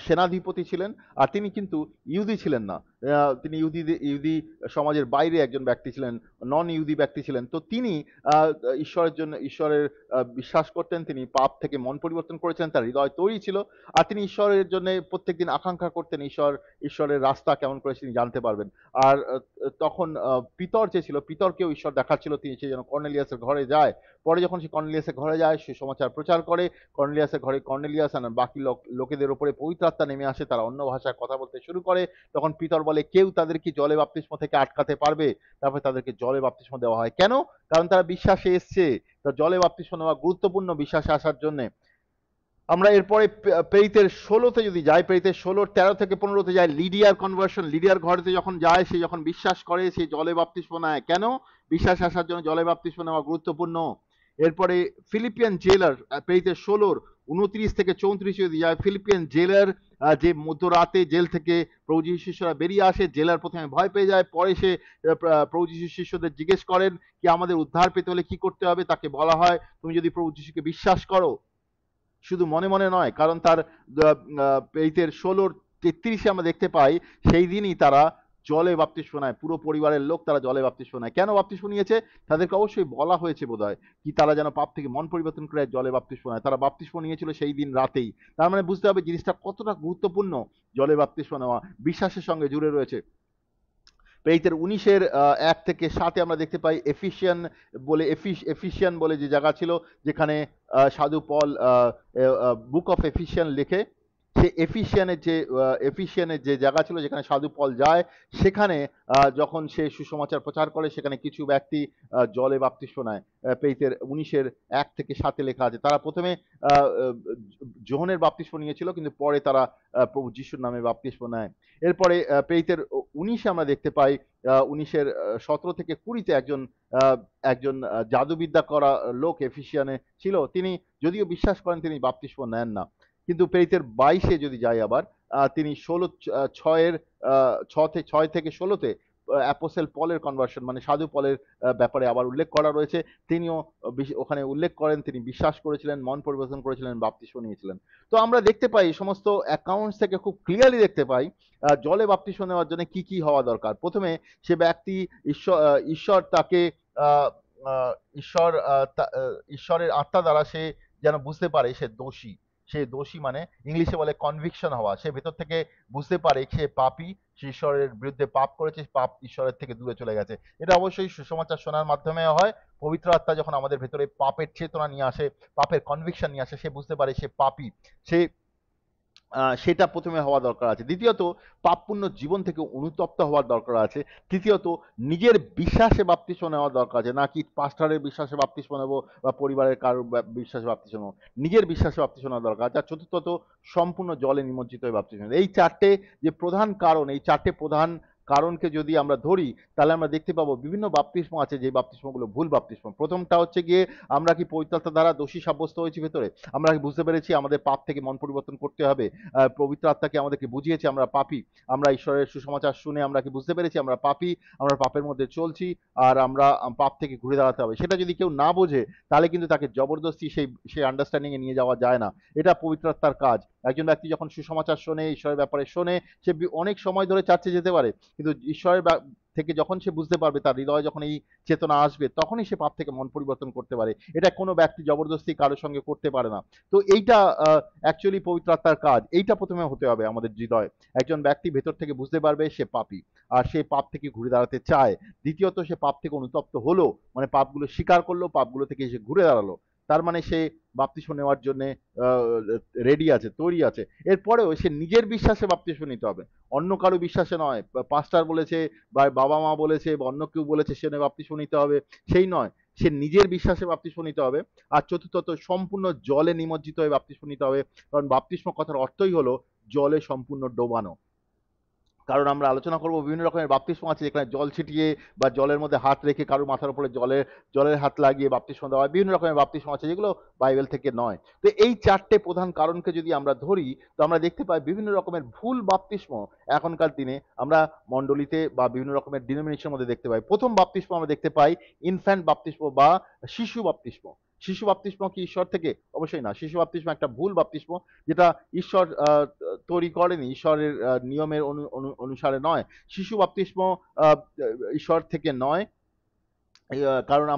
সেনাধিপতি ছিলেন, আর তিনি কিন্তু ইহুদি ছিলেন না। তিনি ইহুদি সমাজের বাইরে একজন ব্যক্তি ছিলেন, নন ইহুদি ব্যক্তি ছিলেন। তো তিনি আহ, ঈশ্বরের বিশ্বাস করতেন, তিনি পাপ থেকে মন পরিবর্তন করেছিলেন, তার হৃদয় তৈরি ছিল, আর তিনি ঈশ্বরের জন্য প্রত্যেকদিন আকাঙ্ক্ষা করতেন ঈশ্বরের রাস্তা কেমন করে তিনি জানতে পারবেন। আর তখন পিতর যে ছিল, পিতরকেও ঈশ্বর দেখাচ্ছিল, তিনি সে যেন কর্নেলিয়াসের ঘরে যায়। পরে যখন সে কর্নেলিয়াসের ঘরে যায়, সুসমাচার প্রচার করে, কর্নেলিয়াসের ঘরে কর্নেলিয়াস আর বাকি লোকেদের উপরে পবিত্র আত্মা নেমে আসে, তারা অন্য ভাষায় কথা বলতে শুরু করে। তখন পিতর বলে, কেউ তাদের কি জলে বাপ্তিস্ম থেকে আটকাতে পারবে? তারপরে তাদেরকে জলে বাপ্তিস্ম দেওয়া হয়। কেন? কারণ তারা বিশ্বাসে এসছে। তা জলে বাপ্তিস্ম নেওয়া গুরুত্বপূর্ণ বিশ্বাসে আসার জন্য। আমরা এরপরে প্রেরিতের 16-তে যদি যাই, প্রেরিতের 16-র 13 থেকে 15-তে যাই, লিডিয়ার কনভার্সন। লিডিয়ার ঘরেতে যখন যায়, সে যখন বিশ্বাস করে, সে জলে বাপ্তিস্ম নেয়। কেন? বিশ্বাস আসার জন্য জলে বাপ্তিস্ম নেওয়া গুরুত্বপূর্ণ। এরপরে ফিলিপিয়ান জেলার, প্রেরিতের 16-র 29 থেকে 34 যদি যায়, ফিলিপিয়ান জেলার যে মধ্যরাতে জেল থেকে প্রভু যীশুর শিষ্যরা বেরিয়ে আসে, জেলার প্রথমে ভয় পেয়ে যায়, পরে সে প্রভু যীশুর শিষ্যদের জিজ্ঞেস করেন কি আমাদের উদ্ধার পেতে হলে কি করতে হবে। তাকে বলা হয় তুমি যদি প্রভু যীশুকে বিশ্বাস করো, শুধু মনে মনে নয়, কারণ তার প্রেরিতের 16-র 33-এ আমরা দেখতে পাই সেই দিনই তারা জলে বাপ্তিস্ম নেয়, পুরো পরিবারের লোক তারা জলে বাপ্তিস্ম নেয়। কেন বাপ্তিস্ম নিয়েছে? তাদেরকে অবশ্যই বলা হয়েছে বোধহয় কি তারা যেন পাপ থেকে মন পরিবর্তন করে জলে বাপ্তিস্ম নেয়। তারা বাপ্তিস্ম নিয়েছিল সেই দিন রাতেই। তার মানে বুঝতে হবে জিনিসটা কতটা গুরুত্বপূর্ণ। জলে বাপ্তিস্ম নেওয়া বিশ্বাসের সঙ্গে জুড়ে রয়েছে। প্রেরিতের 19-এর 1 থেকে 7-এ আমরা দেখতে পাই এফিসিয়ান বলে যে জায়গা ছিল, যেখানে সাধু পল বুক অফ এফিসিয়ান লেখে। সে এফিসিয়ানের যে জায়গা ছিল যেখানে সাধু পল যায়, সেখানে যখন সে সুসমাচার প্রচার করে, সেখানে কিছু ব্যক্তি জলে বাপ্তিস্ম নেয়। প্রেরিতের 19-এর 1 থেকে 7-এ লেখা আছে তারা প্রথমে যোহনের বাপ্তিস্ম নিয়েছিল, কিন্তু পরে তারা প্রভু যিশুর নামে বাপ্তিস্ম নেয়। এরপরে প্রেরিতের 19-এ আমরা দেখতে পাই 19-এর 17 থেকে 20-তে একজন জাদুবিদ্যা করা লোক এফিসিয়ানে ছিল, তিনি যদিও বিশ্বাস করেন তিনি বাপ্তিস্ম নেন না। কিন্তু প্রেরিতের 22-এ যদি যাই আবার, তিনি 16 6 থেকে 16-তে অ্যাপোস্টেল পলের কনভার্সন মানে সাধু পলের ব্যাপারে আবার উল্লেখ করা রয়েছে। তিনিও ওখানে উল্লেখ করেন তিনি বিশ্বাস করেছিলেন, মন পরিবর্তন করেছিলেন, বাপ্তিস্ম নিয়েছিলেন। তো আমরা দেখতে পাই এই সমস্ত অ্যাকাউন্টস থেকে খুব ক্লিয়ারলি দেখতে পাই জলে বাপ্তিস্ম নেওয়ার জন্য কি কি হওয়া দরকার। প্রথমে সে ব্যক্তি ঈশ্বর তাকে আহ, আহ, ঈশ্বর ঈশ্বরের আত্মা দ্বারা সে যেন বুঝতে পারে সে দোষী। সে দোষী মানে ইংলিশে বলে কনভিকশন হওয়া, সে ভেতর থেকে বুঝতে পারে সে পাপী, সে ঈশ্বরের বিরুদ্ধে পাপ করেছে, পাপ ঈশ্বরের থেকে দূরে চলে গেছে। এটা অবশ্যই সুসমাচার শোনার মাধ্যমে হয়। পবিত্র আত্মা যখন আমাদের ভেতরে পাপের চেতনা নিয়ে আসে, পাপের কনভিকশন নিয়ে আসে, সে বুঝতে পারে সে পাপী, সে সেটা প্রথমে হওয়া দরকার আছে। দ্বিতীয়ত পাপপূর্ণ জীবন থেকে অনুতপ্ত হওয়ার দরকার আছে। তৃতীয়ত নিজের বিশ্বাসে বাপ্তিস্ম নেওয়া দরকার আছে, না কি পাস্টারের বিশ্বাসে বাপ্তিস্ম নেবো বা পরিবারের কারোর বিশ্বাসে বাপ্তিস্ম নেবো, নিজের বিশ্বাসে বাপ্তিস্ম নেওয়া দরকার আছে। আর চতুর্থত সম্পূর্ণ জলে নিমজ্জিত হয়ে বাপ্তিস্ম নেওয়া। এই চারটে যে প্রধান কারণ, এই চারটে প্রধান কারণকে যদি আমরা ধরি তাহলে আমরা দেখতে পাবো বিভিন্ন বাপ্তিস্ম আছে যে বাপ্তিস্মগুলো ভুল বাপ্তিস্ম। প্রথমটা হচ্ছে গিয়ে আমরা কি পবিত্র আত্মার দ্বারা দোষী সাব্যস্ত হয়েছি ভেতরে, আমরা কি বুঝতে পেরেছি আমাদের পাপ থেকে মন পরিবর্তন করতে হবে, পবিত্র আত্মাকে আমাদেরকে বুঝিয়েছে আমরা পাপী, আমরা ঈশ্বরের সুসমাচার শুনে আমরা কি বুঝতে পেরেছি আমরা পাপী, আমরা পাপের মধ্যে চলছি আর আমরা পাপ থেকে ঘুরে দাঁড়াতে হবে। সেটা যদি কেউ না বোঝে তাহলে কিন্তু তাকে জবরদস্তি সেই আন্ডারস্ট্যান্ডিং এ নিয়ে যাওয়া যায় না। এটা পবিত্র আত্মার কাজ। একজন ব্যক্তি যখন সুসমাচার শোনে, ঈশ্বরের ব্যাপারে শোনে, সে অনেক সময় ধরে চার্চে যেতে পারে, কিন্তু ঈশ্বরের থেকে যখন সে বুঝতে পারবে, তার হৃদয়ে যখন এই চেতনা আসবে, তখনই সে পাপ থেকে মন পরিবর্তন করতে পারে। এটা কোনো ব্যক্তি জবরদস্তি কারোর সঙ্গে করতে পারে না। তো এইটা অ্যাকচুয়ালি পবিত্র আত্মার কাজ। এইটা প্রথমে হতে হবে আমাদের হৃদয়। একজন ব্যক্তি ভেতর থেকে বুঝতে পারবে সে পাপী আর সে পাপ থেকে ঘুরে দাঁড়াতে চায়। দ্বিতীয়ত সে পাপ থেকে অনুতপ্ত হলো, মানে পাপগুলো স্বীকার করলো, পাপগুলো থেকে সে ঘুরে দাঁড়ালো, তার মানে সে বাপ্তিস্ম নেওয়ার জন্য রেডি আছে, তৈরি আছে। এরপরেও সে নিজের বিশ্বাসে বাপ্তিস্ম নিতে হবে, অন্য কারো বিশ্বাসে নয়। পাস্টার বলেছে বা বাবা মা বলেছে বা অন্য কেউ বলেছে সে বাপ্তিস্ম নিতে হবে, সেই নয়। সে নিজের বিশ্বাসে বাপ্তিস্ম নিতে হবে। আর চতুর্থত সম্পূর্ণ জলে নিমজ্জিত হয়ে বাপ্তিস্ম নিতে হবে, কারণ বাপ্তিস্ম কথার অর্থই হলো জলে সম্পূর্ণ ডোবানো। কারণ আমরা আলোচনা করব বিভিন্ন রকমের বাপ্তিস্ম আছে যেখানে জল ছিটিয়ে বা জলের মধ্যে হাত রেখে কারোর মাথার উপরে জলের হাত লাগিয়ে বাপ্তিস্ম দেওয়া হয়। বিভিন্ন রকমের বাপ্তিস্ম আছে যেগুলো বাইবেল থেকে নয়। তো এই চারটে প্রধান কারণকে যদি আমরা ধরি তো আমরা দেখতে পাই বিভিন্ন রকমের ভুল বাপ্তিস্ম এখনকার দিনে আমরা মণ্ডলীতে বা বিভিন্ন রকমের ডিনোমিনেশনের মধ্যে দেখতে পাই। প্রথম বাপ্তিস্ম আমরা দেখতে পাই ইনফ্যান্ট বাপ্তিস্ম বা শিশু বাপ্তিস্ম। শিশু বাপ্তিস্ম কি ঈশ্বর থেকে? অবশ্যই না। শিশু বাপ্তিস্ম একটা ভুল বাপ্তিস্ম, যেটা ঈশ্বর তৈরি করেনি, ঈশ্বরের নিয়মের অনুসারে নয়। শিশু বাপ্তিস্ম আহ, ঈশ্বর থেকে নয়। কারণ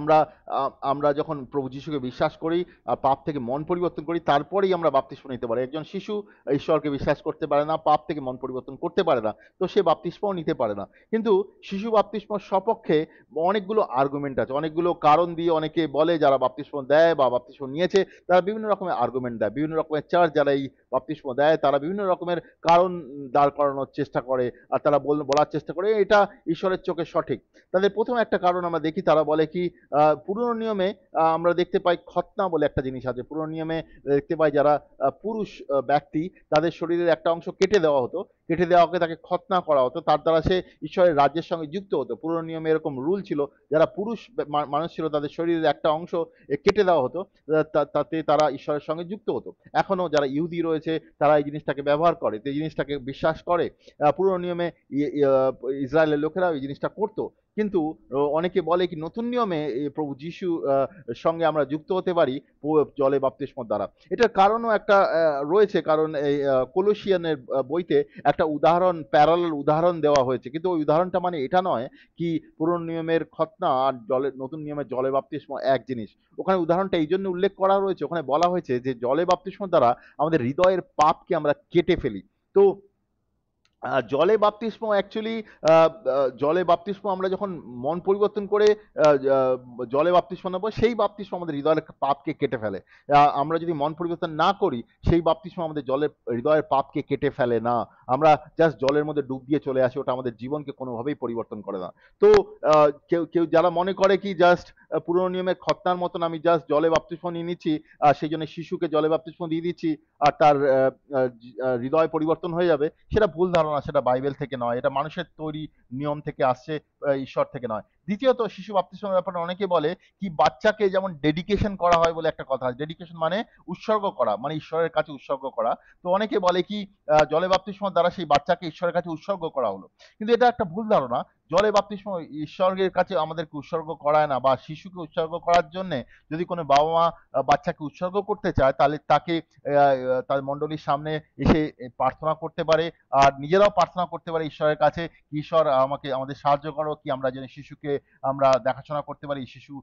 আমরা যখন প্রভু যিশুকে বিশ্বাস করি আর পাপ থেকে মন পরিবর্তন করি, তারপরেই আমরা বাপ্তিস্ম নিতে পারি। একজন শিশু ঈশ্বরকে বিশ্বাস করতে পারে না, পাপ থেকে মন পরিবর্তন করতে পারে না, তো সে বাপ্তিস্মও নিতে পারে না। কিন্তু শিশু বাপ্তিস্মর সপক্ষে অনেকগুলো আর্গুমেন্ট আছে, অনেকগুলো কারণ দিয়ে অনেকে বলে, যারা বাপ্তিস্ম দেয় বা বাপ্তিস্ম নিয়েছে তারা বিভিন্ন রকমের আর্গুমেন্ট দেয়। বিভিন্ন রকমের চার্চ যারা এই বাপ্তিস্ম দেয় তারা বিভিন্ন রকমের কারণ দাঁড় করানোর চেষ্টা করে, আর তারা বলার চেষ্টা করে এটা ঈশ্বরের চোখে সঠিক। তাদের প্রথম একটা কারণ আমরা দেখি, তারা বলে কি পুরনো নিয়মে আমরা দেখতে পাই খতনা বলে একটা জিনিস আছে। পুরনো নিয়মে দেখতে পাই যারা পুরুষ ব্যক্তি, তাদের শরীরের একটা অংশ কেটে দেওয়া হতো, কেটে দেওয়াকে তাকে খতনা করা হতো, তার দ্বারা সে ঈশ্বরের রাজ্যের সঙ্গে যুক্ত হতো। পুরনো নিয়মে এরকম রুল ছিল, যারা পুরুষ মানুষ ছিল তাদের শরীরের একটা অংশ কেটে দেওয়া হতো, তাতে তারা ঈশ্বরের সঙ্গে যুক্ত হতো। এখনো যারা ইহুদি রয়েছে তারা এই জিনিসটাকে ব্যবহার করে, এই জিনিসটাকে বিশ্বাস করে। পুরনো নিয়মে ইসরায়েলের লোকেরা এই জিনিসটা করতো। কিন্তু অনেকে বলে কি নতুন নিয়মে প্রভু যিশু সঙ্গে আমরা যুক্ত হতে পারি জলে বাপ্তিস্মর দ্বারা। এটার কারণও একটা রয়েছে, কারণ এই কলোসিয়ানের বইতে একটা উদাহরণ, প্যারালাল উদাহরণ দেওয়া হয়েছে, কিন্তু ওই উদাহরণটা মানে এটা নয় কি পুরনো নিয়মের খতনা আর নতুন নিয়মের জলে বাপ্তিস্ম এক জিনিস। ওখানে উদাহরণটা এই জন্য উল্লেখ করা রয়েছে, ওখানে বলা হয়েছে যে জলে বাপ্তিস্ম দ্বারা আমাদের হৃদয়ের পাপকে আমরা কেটে ফেলি। তো জলে বাপ্তিস্ম অ্যাকচুয়ালি জলে বাপ্তিস্ম আমরা যখন মন পরিবর্তন করে জলে বাপ্তিস্ম নেবো, সেই বাপ্তিস্ম আমাদের হৃদয়ের পাপকে কেটে ফেলে। আমরা যদি মন পরিবর্তন না করি, সেই বাপ্তিস্ম আমাদের হৃদয়ের পাপকে কেটে ফেলে না। আমরা জাস্ট জলের মধ্যে ডুব দিয়ে চলে আসি, ওটা আমাদের জীবনকে কোনোভাবেই পরিবর্তন করে না। তো কেউ কেউ যারা মনে করে কি জাস্ট পুরনো নিয়মের খতনার মতন আমি জাস্ট জলে বাপ্তিস্ম নিয়ে নিচ্ছি, সেই জন্য শিশুকে জলে বাপ্তিস্ম দিয়ে দিচ্ছি আর তার হৃদয় পরিবর্তন হয়ে যাবে, সেটা ভুল ধারণা। সেটা বাইবেল থেকে নয়, এটা মানুষের তৈরি নিয়ম থেকে আসছে, ঈশ্বর থেকে নয়। দ্বিতীয়ত শিশু বাপ্তিস্মের ব্যাপারে অনেকে বলে কি বাচ্চাকে যেমন ডেডিকেশন করা হয় বলে একটা কথা আছে। ডেডিকেশন মানে উৎসর্গ করা, মানে ঈশ্বরের কাছে উৎসর্গ করা। তো অনেকে বলে কি জলে বাপ্তিস্মের দ্বারা সেই বাচ্চাকে ঈশ্বরের কাছে উৎসর্গ করা হলো, কিন্তু এটা একটা ভুল ধারণা। জলে বাপ্তিস্ম ঈশ্বরের কাছে আমাদেরকে উৎসর্গ করায় না, বা শিশুকে উৎসর্গ করার জন্য যদি কোনো বাবা মা বাচ্চাকে উৎসর্গ করতে চায়, তাহলে তাকে তার মণ্ডলীর সামনে এসে প্রার্থনা করতে পারে, আর নিজেরাও প্রার্থনা করতে পারে ঈশ্বরের কাছে, ঈশ্বর আমাদের সাহায্য করো, কি আমরা যেন শিশুকে আমরা দেখাশোনা করতে পারি। শিশু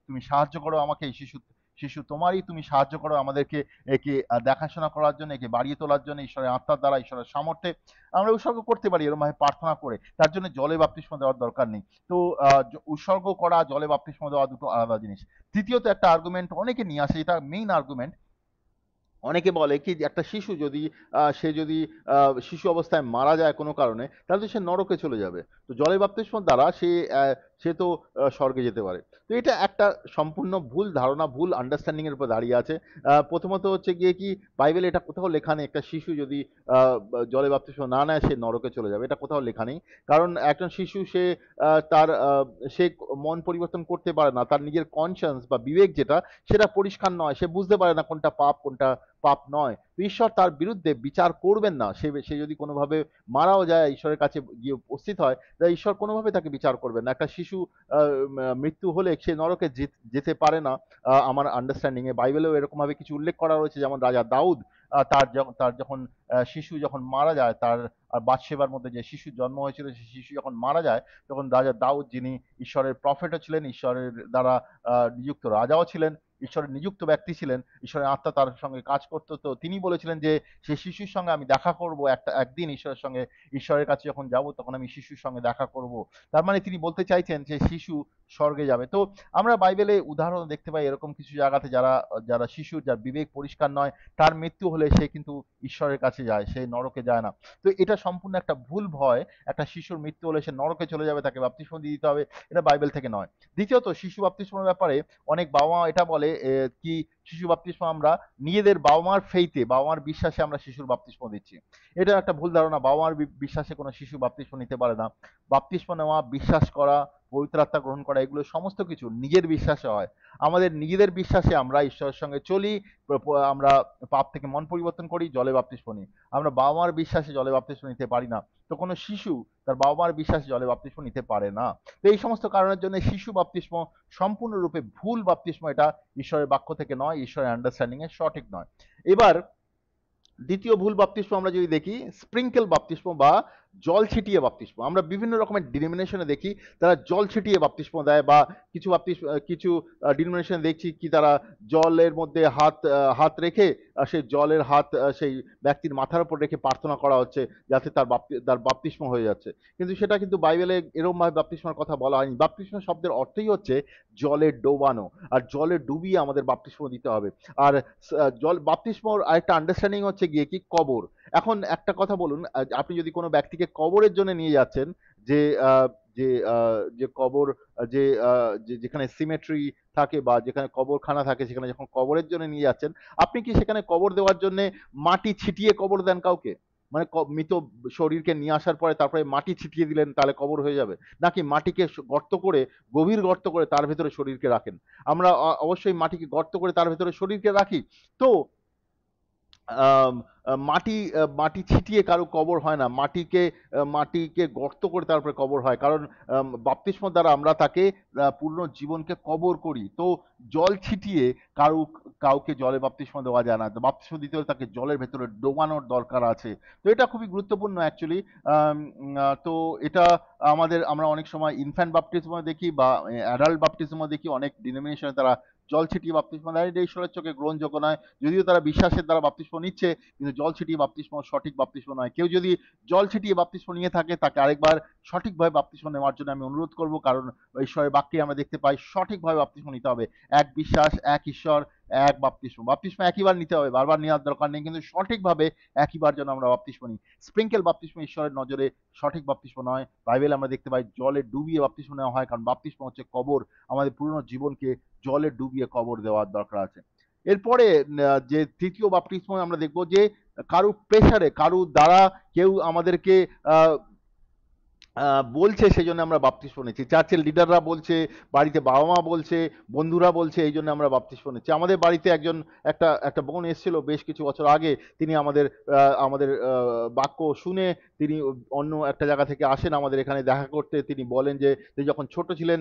তুমি সাহায্য করো আমাকে, এই শিশু শিশু তোমারই, তুমি সাহায্য করো আমাদেরকে একে দেখাশোনা করার জন্য, একে বাড়িয়ে তোলার জন্য ঈশ্বরের আত্মার দ্বারা, ঈশ্বরের সামর্থ্যে আমরা উৎসর্গ করতে পারি এরকম ভাবে প্রার্থনা করে। তার জন্য জলে বাপ্তিস্ম দেওয়ার দরকার নেই। তো উৎসর্গ করা, জলে বাপ্তিস্ম দেওয়া দুটো আলাদা জিনিস। তৃতীয়ত একটা আর্গুমেন্ট অনেকে নিয়ে আসে, এটা মেইন আর্গুমেন্ট। অনেকে বলে কি যে একটা শিশু যদি সে যদি শিশু অবস্থায় মারা যায় কোনো কারণে, তাহলে তো সে নরকে চলে যাবে। তো জলে বাপ্তিস্ম দ্বারা সে তো স্বর্গে যেতে পারে। তো এটা একটা সম্পূর্ণ ভুল ধারণা, ভুল আন্ডারস্ট্যান্ডিং এর উপর দাঁড়িয়ে আছে। প্রথমত হচ্ছে গিয়ে কি, বাইবেলে এটা কোথাও লেখা নেই একটা শিশু যদি জলে বাপ্তিস্ম না নেয় সে নরকে চলে যাবে, এটা কোথাও লেখা নেই। কারণ একজন শিশু সে সে মন পরিবর্তন করতে পারে না, তার নিজের কনসিয়েন্স বা বিবেক যেটা, সেটা পরিষ্কার নয়, সে বুঝতে পারে না কোনটা পাপ কোনটা পাপ নয়। তো ঈশ্বর তার বিরুদ্ধে বিচার করবেন না। সে যদি কোনোভাবে মারাও যায়, ঈশ্বরের কাছে গিয়ে উপস্থিত হয়, তাহলে ঈশ্বর কোনোভাবে তাকে বিচার করবেন না। একটা শিশু মৃত্যু হলে সে নরকে যেতে পারে না। আমার আন্ডারস্ট্যান্ডিং এ বাইবেলেও এরকম ভাবে কিছু উল্লেখ করা রয়েছে, যেমন রাজা দাউদ তার যখন শিশু যখন মারা যায়, তার বাথশেবার মধ্যে যে শিশুর জন্ম হয়েছিল, সেই শিশু যখন মারা যায়, তখন রাজা দাউদ, যিনি ঈশ্বরের প্রফেটও ছিলেন, ঈশ্বরের দ্বারা নিযুক্ত রাজাও ছিলেন, ঈশ্বরের নিযুক্ত ব্যক্তি ছিলেন, ঈশ্বরের আত্মা তার সঙ্গে কাজ করতো, তো তিনি বলেছিলেন যে সেই শিশুর সঙ্গে আমি দেখা করব একদিন, ঈশ্বরের সঙ্গে, ঈশ্বরের কাছে যখন যাব তখন আমি শিশুর সঙ্গে দেখা করব। তার মানে তিনি বলতে চাইছেন যে শিশু স্বর্গে যাবে। তো আমরা বাইবেলে উদাহরণ দেখতে পাই এরকম কিছু জায়গাতে, যারা যারা শিশুর, যার বিবেক পরিষ্কার নয়, তার মৃত্যু হলে সে কিন্তু ঈশ্বরের কাছে যায়, সে নরকে যায় না। তো এটা সম্পূর্ণ একটা ভুল ভয়। একটা শিশুর মৃত্যু হলে সে নরকে চলে যাবে, তাকে বাপ্তিস্ম দিয়ে দিতে হবে, এটা বাইবেল থেকে নয়। দ্বিতীয়ত, শিশু বাপ্তিস্মের ব্যাপারে অনেক বাবা মা এটা বলে কি শিশু বাপ্তিস্ম আমরা নিজেদের বাবা মার ফেইতে, বাবা মার বিশ্বাসে আমরা শিশুর বাপ্তিস্ম দিচ্ছি। এটা একটা ভুল ধারণা। বাবা মার বিশ্বাসে কোনো শিশু বাপ্তিস্ম নিতে পারে না। বাপ্তিস্ম নেওয়া, বিশ্বাস করা, পবিত্র আত্মা গ্রহণ করা, এগুলো সমস্ত কিছু নিজের বিশ্বাসে হয়। আমাদের নিজেদের বিশ্বাসে আমরা ঈশ্বরের সঙ্গে চলি, আমরা পাপ থেকে মন পরিবর্তন করি, জলে বাপ্তিস্ম নিই। আমরা বাবা মার বিশ্বাসে জলে বাপ্তিস্ম নিতে পারি না। তো কোনো শিশু তার বাবা মার বিশ্বাসে জলে বাপ্তিস্ম নিতে পারে না। তো এই সমস্ত কারণের জন্য শিশু বাপ্তিস্ম সম্পূর্ণরূপে ভুল বাপ্তিস্ম। এটা ঈশ্বরের বাক্য থেকে নয়, ঈশ্বরের আন্ডারস্ট্যান্ডিং এ সঠিক নয়। এবার দ্বিতীয় ভুল বাপ্তিস্ম আমরা যদি দেখি, স্প্রিঙ্কেল বাপ্তিস্ম বা জল ছিটিয়ে বাপ্তিস্ম। আমরা বিভিন্ন রকমের ডিনোমিনেশনে দেখি তারা জল ছিটিয়ে বাপ্তিস্ম দেয়, বা কিছু ডিনোমিনেশনে দেখছি কি তারা জলের মধ্যে হাত রেখে সেই জলের হাত সেই ব্যক্তির মাথার উপর রেখে প্রার্থনা করা হচ্ছে, যাতে তার বাপ্তিস্ম হয়ে যাচ্ছে। কিন্তু সেটা কিন্তু বাইবেলে এরকম ভাবে বাপ্তিস্মের কথা বলা হয়নি। বাপ্তিস্ম শব্দের অর্থই হচ্ছে জলে ডোবানো, আর জলে ডুবিয়ে আমাদের বাপ্তিস্ম দিতে হবে। আর জল বাপ্তিস্মর আরেকটা আন্ডারস্ট্যান্ডিং হচ্ছে গিয়ে কি, কবর। এখন একটা কথা বলুন, আপনি যদি কোনো ব্যক্তিকে কবরের জন্য নিয়ে যাচ্ছেন, যে যে কবর, যেখানে সিমেট্রি থাকে বা যেখানে কবরখানা থাকে, সেখানে যখন কবরের জন্য নিয়ে যাচ্ছেন, আপনি কি সেখানে কবর দেওয়ার জন্য মাটি ছিটিয়ে কবর দেন কাউকে? মানে মৃত শরীরকে নিয়ে আসার পরে তারপরে মাটি ছিটিয়ে দিলেন, তাহলে কবর হয়ে যাবে? নাকি মাটিকে গর্ত করে, গভীর গর্ত করে তার ভেতরে শরীরকে রাখেন? আমরা অবশ্যই মাটিকে গর্ত করে তার ভেতরে শরীরকে রাখি। তো আম, মাটি ছিটিয়ে কারো কবর হয় না, মাটিকে গর্ত করে তারপরে কবর হয়। কারণ বাপ্তিস্ম দ্বারা আমরা তাকে পূর্ণ জীবনকে কবর করি। তো জল ছিটিয়ে কাউকে জলে বাপ্তিস্ম দেওয়া যায় না। তো বাপ্তিস্ম দিতে হলে তাকে জলের ভেতরে ডোবানোর দরকার আছে। তো এটা খুবই গুরুত্বপূর্ণ অ্যাকচুয়ালি। তো এটা আমরা অনেক সময় ইনফ্যান্ট বাপ্তিস্ম দেখি বা অ্যাডাল্ট বাপ্তিস্ম দেখি, অনেক ডিনোমিনেশনে তারা জল ছিটিয়ে বাপ্তিস্ম দেয়। এটা ঈশ্বরের চোখে গ্রহণযোগ্য নয়। যদিও তারা বিশ্বাসের দ্বারা বাপ্তিস্ম নিচ্ছে, কিন্তু জল ছিটিয়ে বাপ্তিস্ম সঠিক বাপ্তিস্ম নয়। কেউ যদি জল ছিটিয়ে বাপ্তিস্ম নিয়ে থাকে, তাকে আরেকবার সঠিকভাবে বাপ্তিস্ম নেওয়ার জন্য আমি অনুরোধ করব। কারণ ঈশ্বরের বাক্যে আমরা দেখতে পাই সঠিকভাবে বাপ্তিস্ম নিতে হবে। এক বিশ্বাস, এক ঈশ্বর, এক বাপ্তিস্ম। বাপ্তিস্ম একইবার নিতে হবে, বারবার নেওয়ার দরকার নেই, কিন্তু সঠিকভাবে একইবার যেন আমরা বাপ্তিস্ম নিই। স্প্রিঙ্কেল বাপ্তিস্ম ঈশ্বরের নজরে সঠিক বাপ্তিস্ম নয়। বাইবেলে আমরা দেখতে পাই জলে ডুবিয়ে বাপ্তিস্ম নেওয়া হয়, কারণ বাপ্তিস্ম হচ্ছে কবর। আমাদের পুরনো জীবনকে জলে ডুবিয়ে কবর দেওয়ার দরকার আছে। এরপরে যে তৃতীয় বাপ্তিস্ম আমরা দেখবো যে কারু প্রেসারে, কারু দ্বারা কেউ আমাদেরকে বলছে সেই জন্য আমরা বাপ্তিস্ম নিচ্ছি, চার্চের লিডাররা বলছে, বাড়িতে বাবা মা বলছে, বন্ধুরা বলছে, এই জন্য আমরা বাপ্তিস্ম নিচ্ছি। আমাদের বাড়িতে একজন একটা একটা বোন এসেছিল বেশ কিছু বছর আগে। তিনি আমাদের বাক্য শুনে তিনি অন্য একটা জায়গা থেকে আসেন আমাদের এখানে দেখা করতে। তিনি বলেন যে তিনি যখন ছোট ছিলেন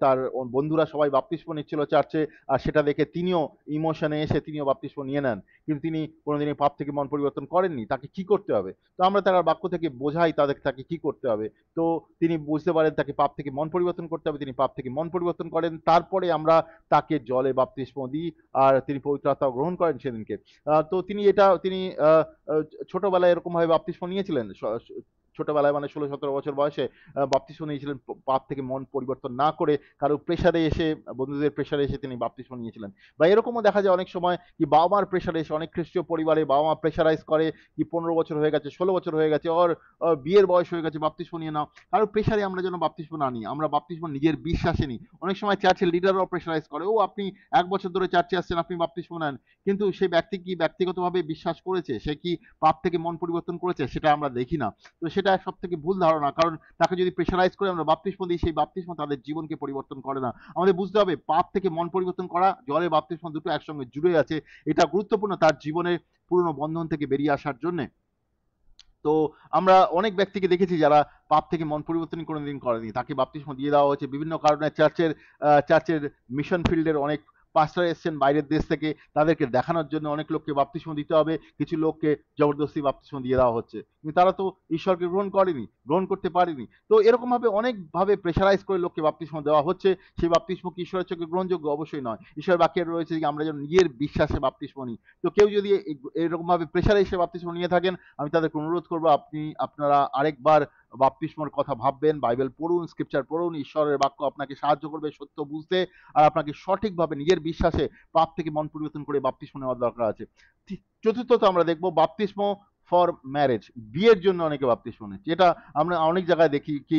তার বন্ধুরা সবাই বাপ্তিস্ম নিচ্ছিল চার্চে, আর সেটা দেখে তিনিও ইমোশনে এসে তিনিও বাপ্তিস্ম নিয়ে নেন, কিন্তু তিনি কোনোদিনই পাপ থেকে মন পরিবর্তন করেননি। তাকে কি করতে হবে? তো আমরা তার বাক্য থেকে বোঝাই তাকে কি করতে হবে। তো তিনি বুঝতে পারেন তাকে পাপ থেকে মন পরিবর্তন করতে হবে, তিনি পাপ থেকে মন পরিবর্তন করেন, তারপরে আমরা তাকে জলে বাপ্তিস্ম দিই, আর তিনি পবিত্র আত্মা গ্রহণ করেন সেদিনকে। তো তিনি ছোটবেলায় এরকম ভাবে বাপ্তিস্ম নিয়েছিলেন, ছোটবেলায় মানে 16-17 বছর বয়সে বাপ্তিস্ম নিয়েছিলেন, পাপ থেকে মন পরিবর্তন না করে কারো প্রেশারে এসে, বন্ধুদের প্রেশারে এসে তিনি বাপ্তিস্ম নিয়েছিলেন। বা এরকমও দেখা যায় অনেক সময় কি বাবা মার প্রেশারে এসে, অনেক খ্রিস্টীয় পরিবারে বাবা মা প্রেশারাইজ করে কি 15 বছর হয়ে গেছে, 16 বছর হয়ে গেছে, ওর বিয়ের বয়স হয়ে গেছে, বাপ্তিস্ম নিয়ে নাও। কারো প্রেশারে আমরা যেন বাপ্তিস্ম না নিই, আমরা বাপ্তিস্ম নিজের বিশ্বাসে নিই। অনেক সময় চার্চের লিডাররাও প্রেশারাইজ করে, ও আপনি 1 বছর ধরে চার্চে আসছেন, আপনি বাপ্তিস্ম নেন। কিন্তু সেই ব্যক্তি কি ব্যক্তিগতভাবে বিশ্বাস করেছে, সে কি পাপ থেকে মন পরিবর্তন করেছে, সেটা আমরা দেখি না। তো সেটা সব থেকে ভুল ধারণা, কারণ তাকে যদি প্রেশারাইজ করে আমরা বাপ্তিস্ম দিই, সেই বাপ্তিস্ম তাদের জীবনকে পরিবর্তন করে না। আমাদের বুঝতে হবে পাপ থেকে মন পরিবর্তন করা, জলে বাপ্তিস্ম দুটো একসঙ্গে জুড়ে আছে। এটা গুরুত্বপূর্ণ তার জীবনের পুরনো বন্ধন থেকে বেরিয়ে আসার জন্য। তো আমরা অনেক ব্যক্তিকে দেখেছি যারা পাপ থেকে মন পরিবর্তন কোনোদিন করেনি, তাকে বাপ্তিস্ম দিয়ে দেওয়া হয়েছে বিভিন্ন কারণে। চার্চের মিশন ফিল্ডের অনেক পাস্টার এসছেন বাইরের দেশ থেকে, তাদেরকে দেখানোর জন্য অনেক লোককে বাপ্তিস্ম দিতে হবে, কিছু লোককে জবরদস্তি বাপ্তিস্ম দিয়ে দেওয়া হচ্ছে, কিন্তু তারা তো ঈশ্বরকে গ্রহণ করতে পারেনি। তো এরকম ভাবে অনেক ভাবে প্রেশারাইজ করে লোককে বাপ্তিস্ম দেওয়া হচ্ছে। সেই বাপ্তিস্ম কি ঈশ্বরের চোখে গ্রহণযোগ্য? অবশ্যই নয়। ঈশ্বরের বাক্যে রয়েছে যে আমরা যেন নিজের বিশ্বাসে বাপ্তিস্ম নিই। তো কেউ যদি এরকম ভাবে প্রেশারে এসে বাপ্তিস্ম নিয়ে থাকেন, আমি তাদেরকে অনুরোধ করবো আপনারা আরেকবার বাপ্তিস্মর কথা ভাববেন, বাইবেল পড়ুন, স্ক্রিপচার পড়ুন, ঈশ্বরের বাক্য আপনাকে সাহায্য করবে সত্য বুঝতে, আর আপনাকে সঠিকভাবে নিজের বিশ্বাসে পাপ থেকে মন পরিবর্তন করে বাপ্তিস্ম নেওয়ার দরকার আছে। চতুর্থত আমরা দেখবো বাপ্তিস্ম ফর ম্যারেজ, বিয়ের জন্য অনেকে বাপ্তিস্ম নিচ্ছে। এটা আমরা অনেক জায়গায় দেখি কি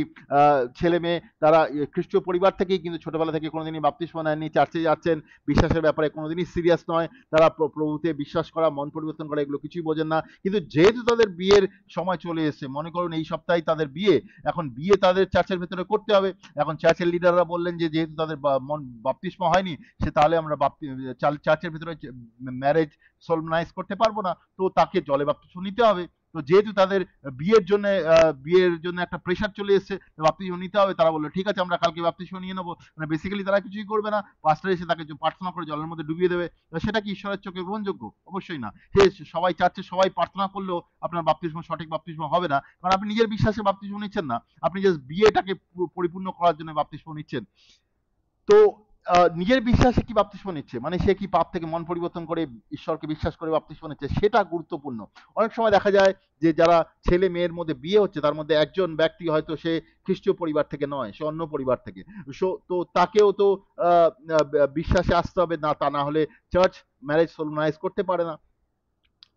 ছেলে মেয়ে তারা খ্রিস্টীয় পরিবার থেকেই কিন্তু ছোটবেলা থেকে কোনোদিনই বাপ্তিস্ম নেননি, চার্চে যাচ্ছেন, বিশ্বাসের ব্যাপারে কোনোদিনই সিরিয়াস নয়, তারা প্রভুতে বিশ্বাস করা, মন পরিবর্তন করা এগুলো কিছুই বোঝেন না। কিন্তু যেহেতু তাদের বিয়ের সময় চলে এসেছে, মনে করুন এই সপ্তাহে তাদের বিয়ে, এখন বিয়ে তাদের চার্চের ভেতরে করতে হবে। এখন চার্চের লিডাররা বললেন যে যেহেতু তাদের মন বাপ্তিস্ম হয়নি, সে তাহলে আমরা চার্চের ভেতরে ম্যারেজ সোলমনাইজ করতে পারবো না, তো তাকে জলে বাপ্তিস্ম নিতে হবে। তো যেহেতু তাদের বিয়ের জন্য একটা প্রেশার চলে এসেছে, বাপ্তিস্ম নিতে হবে, তারা বললো ঠিক আছে আমরা কালকে বাপ্তিস্ম নিয়ে নেবো। মানে বেসিক্যালি তারা কিছুই করবে না, পাস্টার এসে তাকে প্রার্থনা করে জলের মধ্যে ডুবিয়ে দেবে। তো সেটা কি ঈশ্বরের চোখে গ্রহণযোগ্য? অবশ্যই না। সবাই চার্চে সবাই প্রার্থনা করলেও আপনার বাপ্তিস্ম সঠিক বাপ্তিস্ম হবে না, কারণ আপনি নিজের বিশ্বাসে বাপ্তিস্ম নিচ্ছেন না, আপনি জাস্ট বিয়েটাকে পরিপূর্ণ করার জন্য বাপ্তিস্ম নিচ্ছেন। তো নিজের বিশ্বাসে কি বাপ্তিস্ম নিচ্ছে, মানে সে কি পাপ থেকে মন পরিবর্তন করে ঈশ্বরকে বিশ্বাস করে বাপ্তিস্ম নিচ্ছে, সেটা গুরুত্বপূর্ণ। অনেক সময় দেখা যায় যে যারা ছেলে মেয়ের মধ্যে বিয়ে হচ্ছে, তার মধ্যে একজন ব্যক্তি হয়তো সে খ্রিস্টীয় পরিবার থেকে নয়, সে অন্য পরিবার থেকে। তো তাকেও তো বিশ্বাসে আসতে হবে, না তা না হলে চার্চ ম্যারেজ সোলমনাইজ করতে পারে না।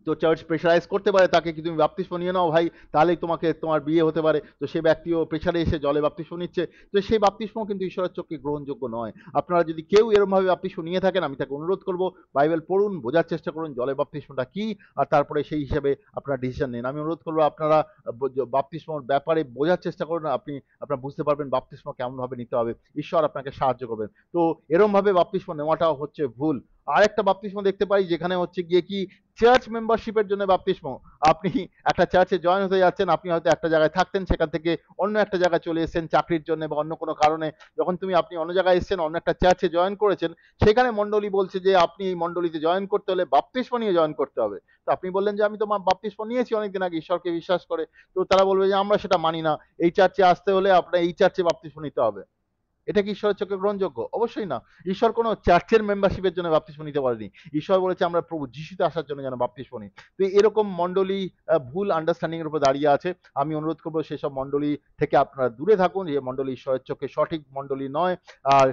তো চার্চ প্রেশারাইজ করতে পারে তাকে, কি তুমি বাপ্তিস্ম নিয়ে নাও ভাই, তাহলেই তোমার বিয়ে হতে পারে। তো সে ব্যক্তিও প্রেশারে এসে জলে বাপ্তিস্ম নিচ্ছে। তো সেই বাপ্তিস্ম কিন্তু ঈশ্বরের চোখে গ্রহণযোগ্য নয়। আপনারা যদি কেউ এরকমভাবে বাপ্তিস্ম নিয়ে থাকেন, আমি তাকে অনুরোধ করব বাইবেল পড়ুন, বোঝার চেষ্টা করুন জলে বাপ্তিস্মটা কি, আর তারপরে সেই হিসাবে আপনারা ডিসিশন নিন। আমি অনুরোধ করবো আপনারা বাপ্তিস্মর ব্যাপারে বোঝার চেষ্টা করুন, আপনারা বুঝতে পারবেন বাপ্তিস্ম কেমনভাবে নিতে হবে, ঈশ্বর আপনাকে সাহায্য করবেন। তো এরমভাবে বাপ্তিস্ম নেওয়াটাও হচ্ছে ভুল। আরেকটা বাপ্তিস্ম দেখতে পাই যেখানে হচ্ছে গিয়ে কি চার্চ মেম্বারশিপের জন্য বাপ্তিস্ম। আপনি একটা চার্চে জয়েন হতে যাচ্ছেন, আপনি হয়তো একটা জায়গায় থাকতেন, সেখান থেকে অন্য একটা জায়গায় চলে এসেছেন চাকরির জন্য বা অন্য কোনো কারণে। যখন আপনি অন্য জায়গায় এসেছেন, অন্য একটা চার্চে জয়েন করেছেন, সেখানে মণ্ডলী বলছে যে আপনি এই মণ্ডলীতে জয়েন করতে হলে বাপ্তিস্ম নিয়ে জয়েন করতে হবে। তো আপনি বললেন যে আমি তো বাপ্তিস্ম নিয়েছি অনেকদিন আগে ঈশ্বরকে বিশ্বাস করে। তো তারা বলবে যে আমরা সেটা মানি না, এই চার্চে আসতে হলে আপনার এই চার্চে বাপ্তিস্ম নিতে হবে। এটা কি ঈশ্বরের চোখে গ্রহণযোগ্য? অবশ্যই না। ঈশ্বর কোনো চার্চের মেম্বারশিপের জন্য বাপ্তিস্ম নিতে বলেনি। ঈশ্বর বলেছে আমরা প্রভু যিশুতে আসার জন্য যেন বাপ্তিস্ম নিই। তো এরকম মণ্ডলী ভুল আন্ডারস্ট্যান্ডিং এর উপর দাঁড়িয়ে আছে। আমি অনুরোধ করব সেসব মণ্ডলী থেকে আপনারা দূরে থাকুন। যে মণ্ডলী ঈশ্বরের চোখে সঠিক মণ্ডলী নয়। আর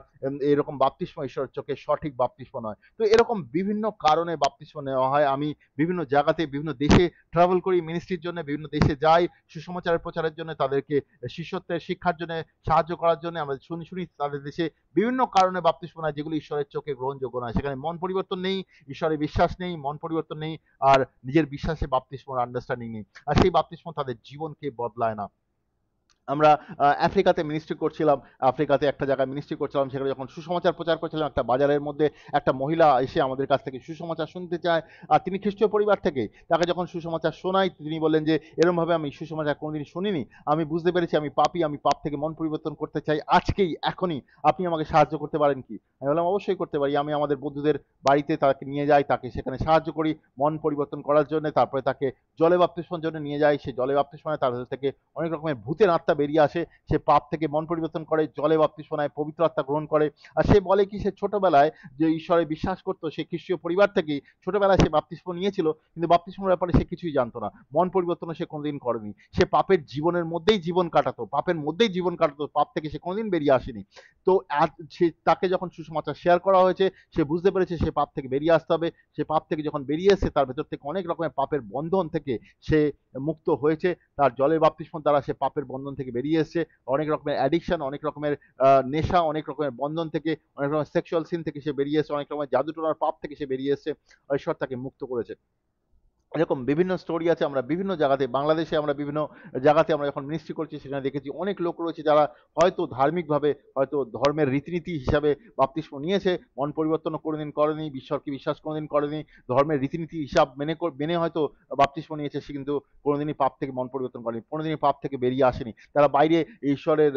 এরকম বাপ্তিস্ম ঈশ্বরের চোখে সঠিক বাপ্তিস্ম নয়। তো এরকম বিভিন্ন কারণে বাপ্তিস্ম নেওয়া হয়। আমি বিভিন্ন জায়গাতে বিভিন্ন দেশে ট্রাভেল করি মিনিস্ট্রির জন্য, বিভিন্ন দেশে যাই সুসমাচারের প্রচারের জন্য, তাদেরকে শিষ্যত্বের শিক্ষার জন্য সাহায্য করার জন্য। আমরা শুনি তাদের দেশে বিভিন্ন কারণে বাপ্তিস্ম নেয় যেগুলো ঈশ্বরের চোখে গ্রহণযোগ্য নয়। সেখানে মন পরিবর্তন নেই, ঈশ্বরে বিশ্বাস নেই, মন পরিবর্তন নেই, আর নিজের বিশ্বাসে বাপ্তিস্মর আন্ডারস্ট্যান্ডিং নেই, আর সেই বাপ্তিস্ম তাদের জীবনকে বদলায় না। আমরা আফ্রিকাতে মিনিস্ট্রি করছিলাম। আফ্রিকাতে একটা জায়গায় মিনিস্ট্রি করছিলাম। সেখানে যখন সুসমাচার প্রচার করছিলাম, একটা বাজারের মধ্যে একটা মহিলা এসে আমাদের কাছ থেকে সুসমাচার শুনতে চায়। আর তিনি খ্রিস্টীয় পরিবার থেকেই। তাকে যখন সুসমাচার শোনাই, তিনি বললেন যে, "এরমভাবে আমি সুসমাচার কোনোদিন শুনিনি। আমি বুঝতে পেরেছি আমি পাপী, আমি পাপ থেকে মন পরিবর্তন করতে চাই। আজকেই, এখনই আপনি আমাকে সাহায্য করতে পারেন কি?" আমি বললাম, "অবশ্যই করতে পারি।" আমি আমাদের বন্ধুদের বাড়িতে তাকে নিয়ে যাই, তাকে সেখানে সাহায্য করি মন পরিবর্তন করার জন্যে। তারপরে তাকে জলে বাপ্তিস্মের জন্য নিয়ে যাই। সেই জলে বাপ্তিস্মায় তার ভেতর থেকে অনেক রকমের ভূতের আত্মা বেরিয়ে আসে। সে পাপ থেকে মন পরিবর্তন করে, জলে বাপ্তিস্ম নেয়, পবিত্র আত্মা গ্রহণ করে। আর সে বলে কি, সে ছোটবেলায় যে ঈশ্বরে বিশ্বাস করতো, সে খ্রিস্টীয় পরিবার থেকেই ছোটবেলায় সে বাপ্তিস্ম নিয়েছিল, কিন্তু বাপ্তিস্মের ব্যাপারে সে কিছুই জানতো না। মন পরিবর্তনও সে কোনোদিন করেনি। সে পাপের জীবনের মধ্যেই জীবন কাটাতো, পাপের মধ্যেই জীবন কাটাতো, পাপ থেকে সে কোনোদিন বেরিয়ে আসেনি। তো আজ সে, তাকে যখন সুসমাচার শেয়ার করা হয়েছে, সে বুঝতে পেরেছে সে পাপ থেকে বেরিয়ে আসতে হবে। সে পাপ থেকে যখন বেরিয়ে এসেছে, তার ভেতর থেকে অনেক রকমের পাপের বন্ধন থেকে সে মুক্ত হয়েছে। তার জলের বাপ্তিস্ম দ্বারা সে পাপের বন্ধন থেকে বেরিয়ে এসেছে। অনেক রকমের অ্যাডিকশন, অনেক রকমের নেশা, অনেক রকমের বন্ধন থেকে, অনেক রকমের সেক্সুয়াল সিন থেকে সে বেরিয়ে এসেছে, অনেক রকমের জাদুটোনার পাপ থেকে সে বেরিয়ে এসেছে। ঈশ্বর তাকে মুক্ত করেছে। এরকম বিভিন্ন স্টোরি আছে। আমরা বিভিন্ন জায়গাতে, বাংলাদেশে আমরা বিভিন্ন জায়গাতে আমরা যখন মিনিস্ট্রি করছি, সেখানে দেখেছি অনেক লোক রয়েছে যারা হয়তো ধার্মিকভাবে, হয়তো ধর্মের রীতিনীতি হিসাবে বাপ্তিস্ম নিয়েছে, মন পরিবর্তনও কোনোদিন করেনি, ঈশ্বরকে বিশ্বাস কোনোদিন করেনি, ধর্মের রীতিনীতি হিসাব মেনে হয়তো বাপ্তিস্ম নিয়েছে, সে কিন্তু কোনোদিনই পাপ থেকে মন পরিবর্তন করেনি, কোনোদিনই পাপ থেকে বেরিয়ে আসেনি। তারা বাইরে ঈশ্বরের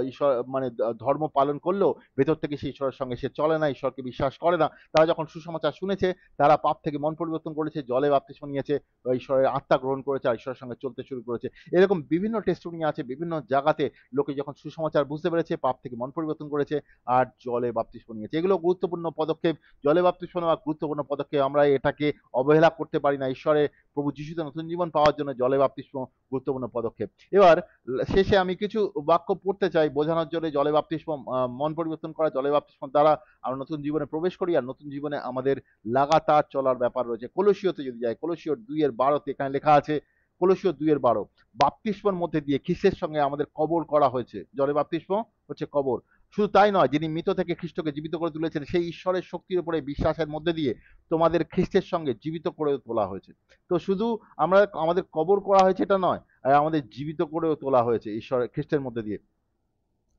ঈশ্বর মানে ধর্ম পালন করলেও ভেতর থেকে সে ঈশ্বরের সঙ্গে সে চলে না, ঈশ্বরকে বিশ্বাস করে না। তারা যখন সুসমাচার শুনেছে, তারা পাপ থেকে মন পরিবর্তন করেছে, জলে বাপ্তিস্ম নিয়েছে, ঈশ্বরের আত্মা গ্রহণ করেছে, আর ঈশ্বরের সঙ্গে চলতে শুরু করেছে। এরকম বিভিন্ন টেস্টিমনি আছে বিভিন্ন জায়গাতে। লোকে যখন সুসমাচার বুঝতে পেরেছে, পাপ থেকে মন পরিবর্তন করেছে, আর জলে বাপ্তিস্ম নিয়েছে। এগুলো গুরুত্বপূর্ণ পদক্ষেপ। জলে বাপ্তিস্ম নেওয়া গুরুত্বপূর্ণ পদক্ষেপ। আমরা এটাকে অবহেলা করতে পারি না। ঈশ্বরের প্রভু যিশুতে নতুন জীবন পাওয়ার জন্য জলে বাপ্তিস্ম গুরুত্বপূর্ণ পদক্ষেপ। এবার শেষে আমি কিছু বাক্য পড়তে চাই বোঝানোর জন্য। জলে বাপ্তিস্ম মন পরিবর্তন করা, জলে বাপ্তিস্ম দ্বারা আমরা নতুন জীবনে প্রবেশ করি, আর নতুন জীবনে আমাদের লাগাতার চলার ব্যাপার রয়েছে। কলসিওতে যদি যাই, কলসিও 2:12 এখানে লেখা আছে, কলসিও 2:12, বাপ্তিস্মের মধ্যে দিয়ে খ্রিস্টের সঙ্গে আমাদের কবর করা হয়েছে। জলে বাপ্তিস্ম হচ্ছে কবর। শুধু তাই নয়, যিনি মৃত থেকে খ্রিস্টকে জীবিত করে তুলেছেন, সেই ঈশ্বরের শক্তির উপরে বিশ্বাসের মধ্যে দিয়ে তোমাদের খ্রিস্টের সঙ্গে জীবিত করে তোলা হয়েছে। তো শুধু আমাদের কবর করা হয়েছে এটা নয়, আমাদের জীবিত করেও তোলা হয়েছে ঈশ্বরের খ্রিস্টের মধ্যে দিয়ে।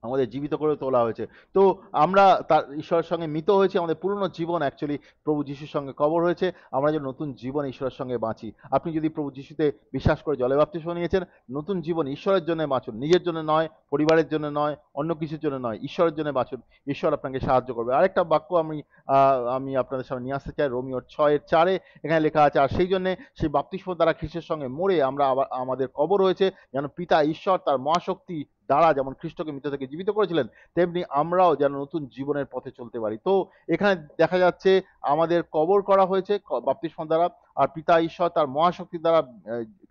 আমাদের জীবিত করে তোলা হয়েছে। তো আমরা তার ঈশ্বরের সঙ্গে মিত হয়েছি। আমাদের পুরনো জীবন অ্যাকচুয়ালি প্রভু যিশুর সঙ্গে কবর হয়েছে। আমরা যেন নতুন জীবন ঈশ্বরের সঙ্গে বাঁচি। আপনি যদি প্রভু যিশুতে বিশ্বাস করে জলে বাপ্তিস্ম নিয়েছেন, নতুন জীবন ঈশ্বরের জন্য বাঁচুন। নিজের জন্য নয়, পরিবারের জন্য নয়, অন্য কিছুর জন্য নয়। ঈশ্বরের জন্য বাঁচুন। ঈশ্বর আপনাকে সাহায্য করবে। আরেকটা বাক্য আমি আপনাদের সামনে নিয়ে আসতে চাই। রোমিও 6:4 এখানে লেখা আছে, আর সেই জন্যে সেই বাপ্তিস্ম দ্বারা খ্রিস্টের সঙ্গে মরে আমরা আবার আমাদের কবর হয়েছে, যেন পিতা ঈশ্বর তার মহাশক্তি দ্বারা যেমন খ্রিস্টকে মৃত থেকে জীবিত করেছিলেন, তেমনি আমরাও যেন নতুন জীবনের পথে চলতে পারি। তো এখানে দেখা যাচ্ছে আমাদের কবর করা হয়েছে বাপ্তিস্ম দ্বারা, আর পিতা ঈশ্বর তার মহাশক্তি দ্বারা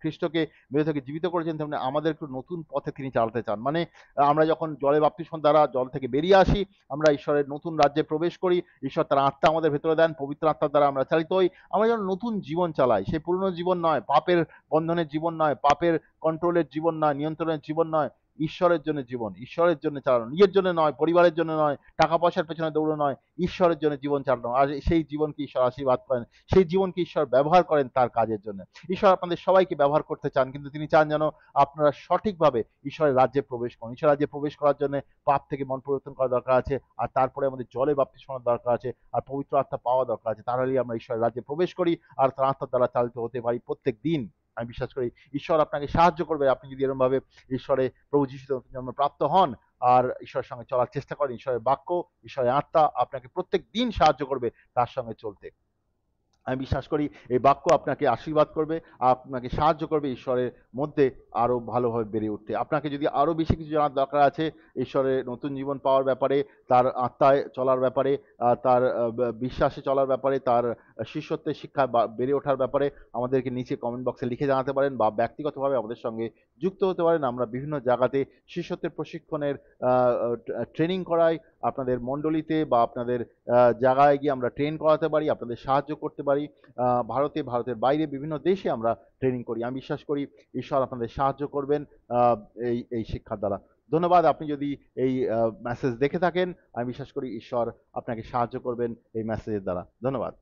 খ্রিস্টকে মৃত থেকে জীবিত করেছেন, তেমনি আমাদের একটু নতুন পথে তিনি চালাতে চান। মানে আমরা যখন জলে বাপ্তিস্ম দ্বারা জল থেকে বেরিয়ে আসি, আমরা ঈশ্বরের নতুন রাজ্যে প্রবেশ করি। ঈশ্বর তার আত্মা আমাদের ভেতরে দেন, পবিত্র আত্মার দ্বারা আমরা চালিত হই। আমরা যেন নতুন জীবন চালাই, সেই পুরনো জীবন নয়, পাপের বন্ধনের জীবন নয়, পাপের কন্ট্রোলের জীবন নয়, নিয়ন্ত্রণের জীবন নয়। ঈশ্বরের জন্য জীবন, ঈশ্বরের জন্য চালানো, নিজের জন্য নয়, পরিবারের জন্য নয়, টাকা পয়সার পেছনে দৌড়ো নয়, ঈশ্বরের জন্য জীবন চালানো। আর সেই জীবনকে ঈশ্বর আশীর্বাদ করেন, সেই জীবনকে ঈশ্বর ব্যবহার করেন তার কাজের জন্য। ঈশ্বর আপনাদের সবাইকে ব্যবহার করতে চান, কিন্তু তিনি চান যেন আপনারা সঠিকভাবে ঈশ্বরের রাজ্যে প্রবেশ করুন। ঈশ্বরের রাজ্যে প্রবেশ করার জন্য পাপ থেকে মন পরিবর্তন করা দরকার আছে, আর তারপরে আমাদের জলে বাপ্তিস্ম নেওয়ার দরকার আছে, আর পবিত্র আত্মা পাওয়া দরকার আছে। তাহলেই আমরা ঈশ্বরের রাজ্যে প্রবেশ করি, আর তার আত্মার দ্বারা চালিত হতে পারি প্রত্যেক দিন। আমি বিশ্বাস করি ঈশ্বর আপনাকে সাহায্য করবে, আপনি যদি এরকম ভাবে ঈশ্বরে প্রভু যিশুতে নতুন জন্ম প্রাপ্ত হন, আর ঈশ্বরের সঙ্গে চলার চেষ্টা করেন। ঈশ্বরের বাক্য, ঈশ্বরের আত্মা আপনাকে প্রত্যেক দিন সাহায্য করবে তার সঙ্গে চলতে। আমি বিশ্বাস করি এই বাক্য আপনাকে আশীর্বাদ করবে, আপনাকে সাহায্য করবে ঈশ্বরের মধ্যে আরো ভালোভাবে বেড়ে উঠতে। আপনাকে যদি আরো বেশি কিছু জানার দরকার আছে ঈশ্বরের নতুন জীবন পাওয়ার ব্যাপারে, তার আত্মায় চলার ব্যাপারে, তার বিশ্বাসে চলার ব্যাপারে, তার শিষ্যত্বের শিক্ষায় বেড়ে ওঠার ব্যাপারে, আমাদেরকে নিচে কমেন্ট বক্সে লিখে জানাতে পারেন, বা ব্যক্তিগতভাবে আমাদের সঙ্গে যুক্ত হতে পারেন। আমরা বিভিন্ন জায়গাতে শিষ্যত্বের প্রশিক্ষণের ট্রেনিং করাই। আপনাদের মণ্ডলীতে বা আপনাদের জায়গায় গিয়ে আমরা ট্রেন করাতে পারি, আপনাদের সাহায্য করতে পারি। ভারতের বাইরে বিভিন্ন দেশে আমরা ট্রেনিং করি। আমি বিশ্বাস করি ঈশ্বর আপনাদের সাহায্য করবেন আহ, এই এই শিক্ষার দ্বারা। ধন্যবাদ। আপনি যদি এই মেসেজ দেখে থাকেন, আমি বিশ্বাস করি ঈশ্বর আপনাকে সাহায্য করবেন এই মেসেজের দ্বারা। ধন্যবাদ।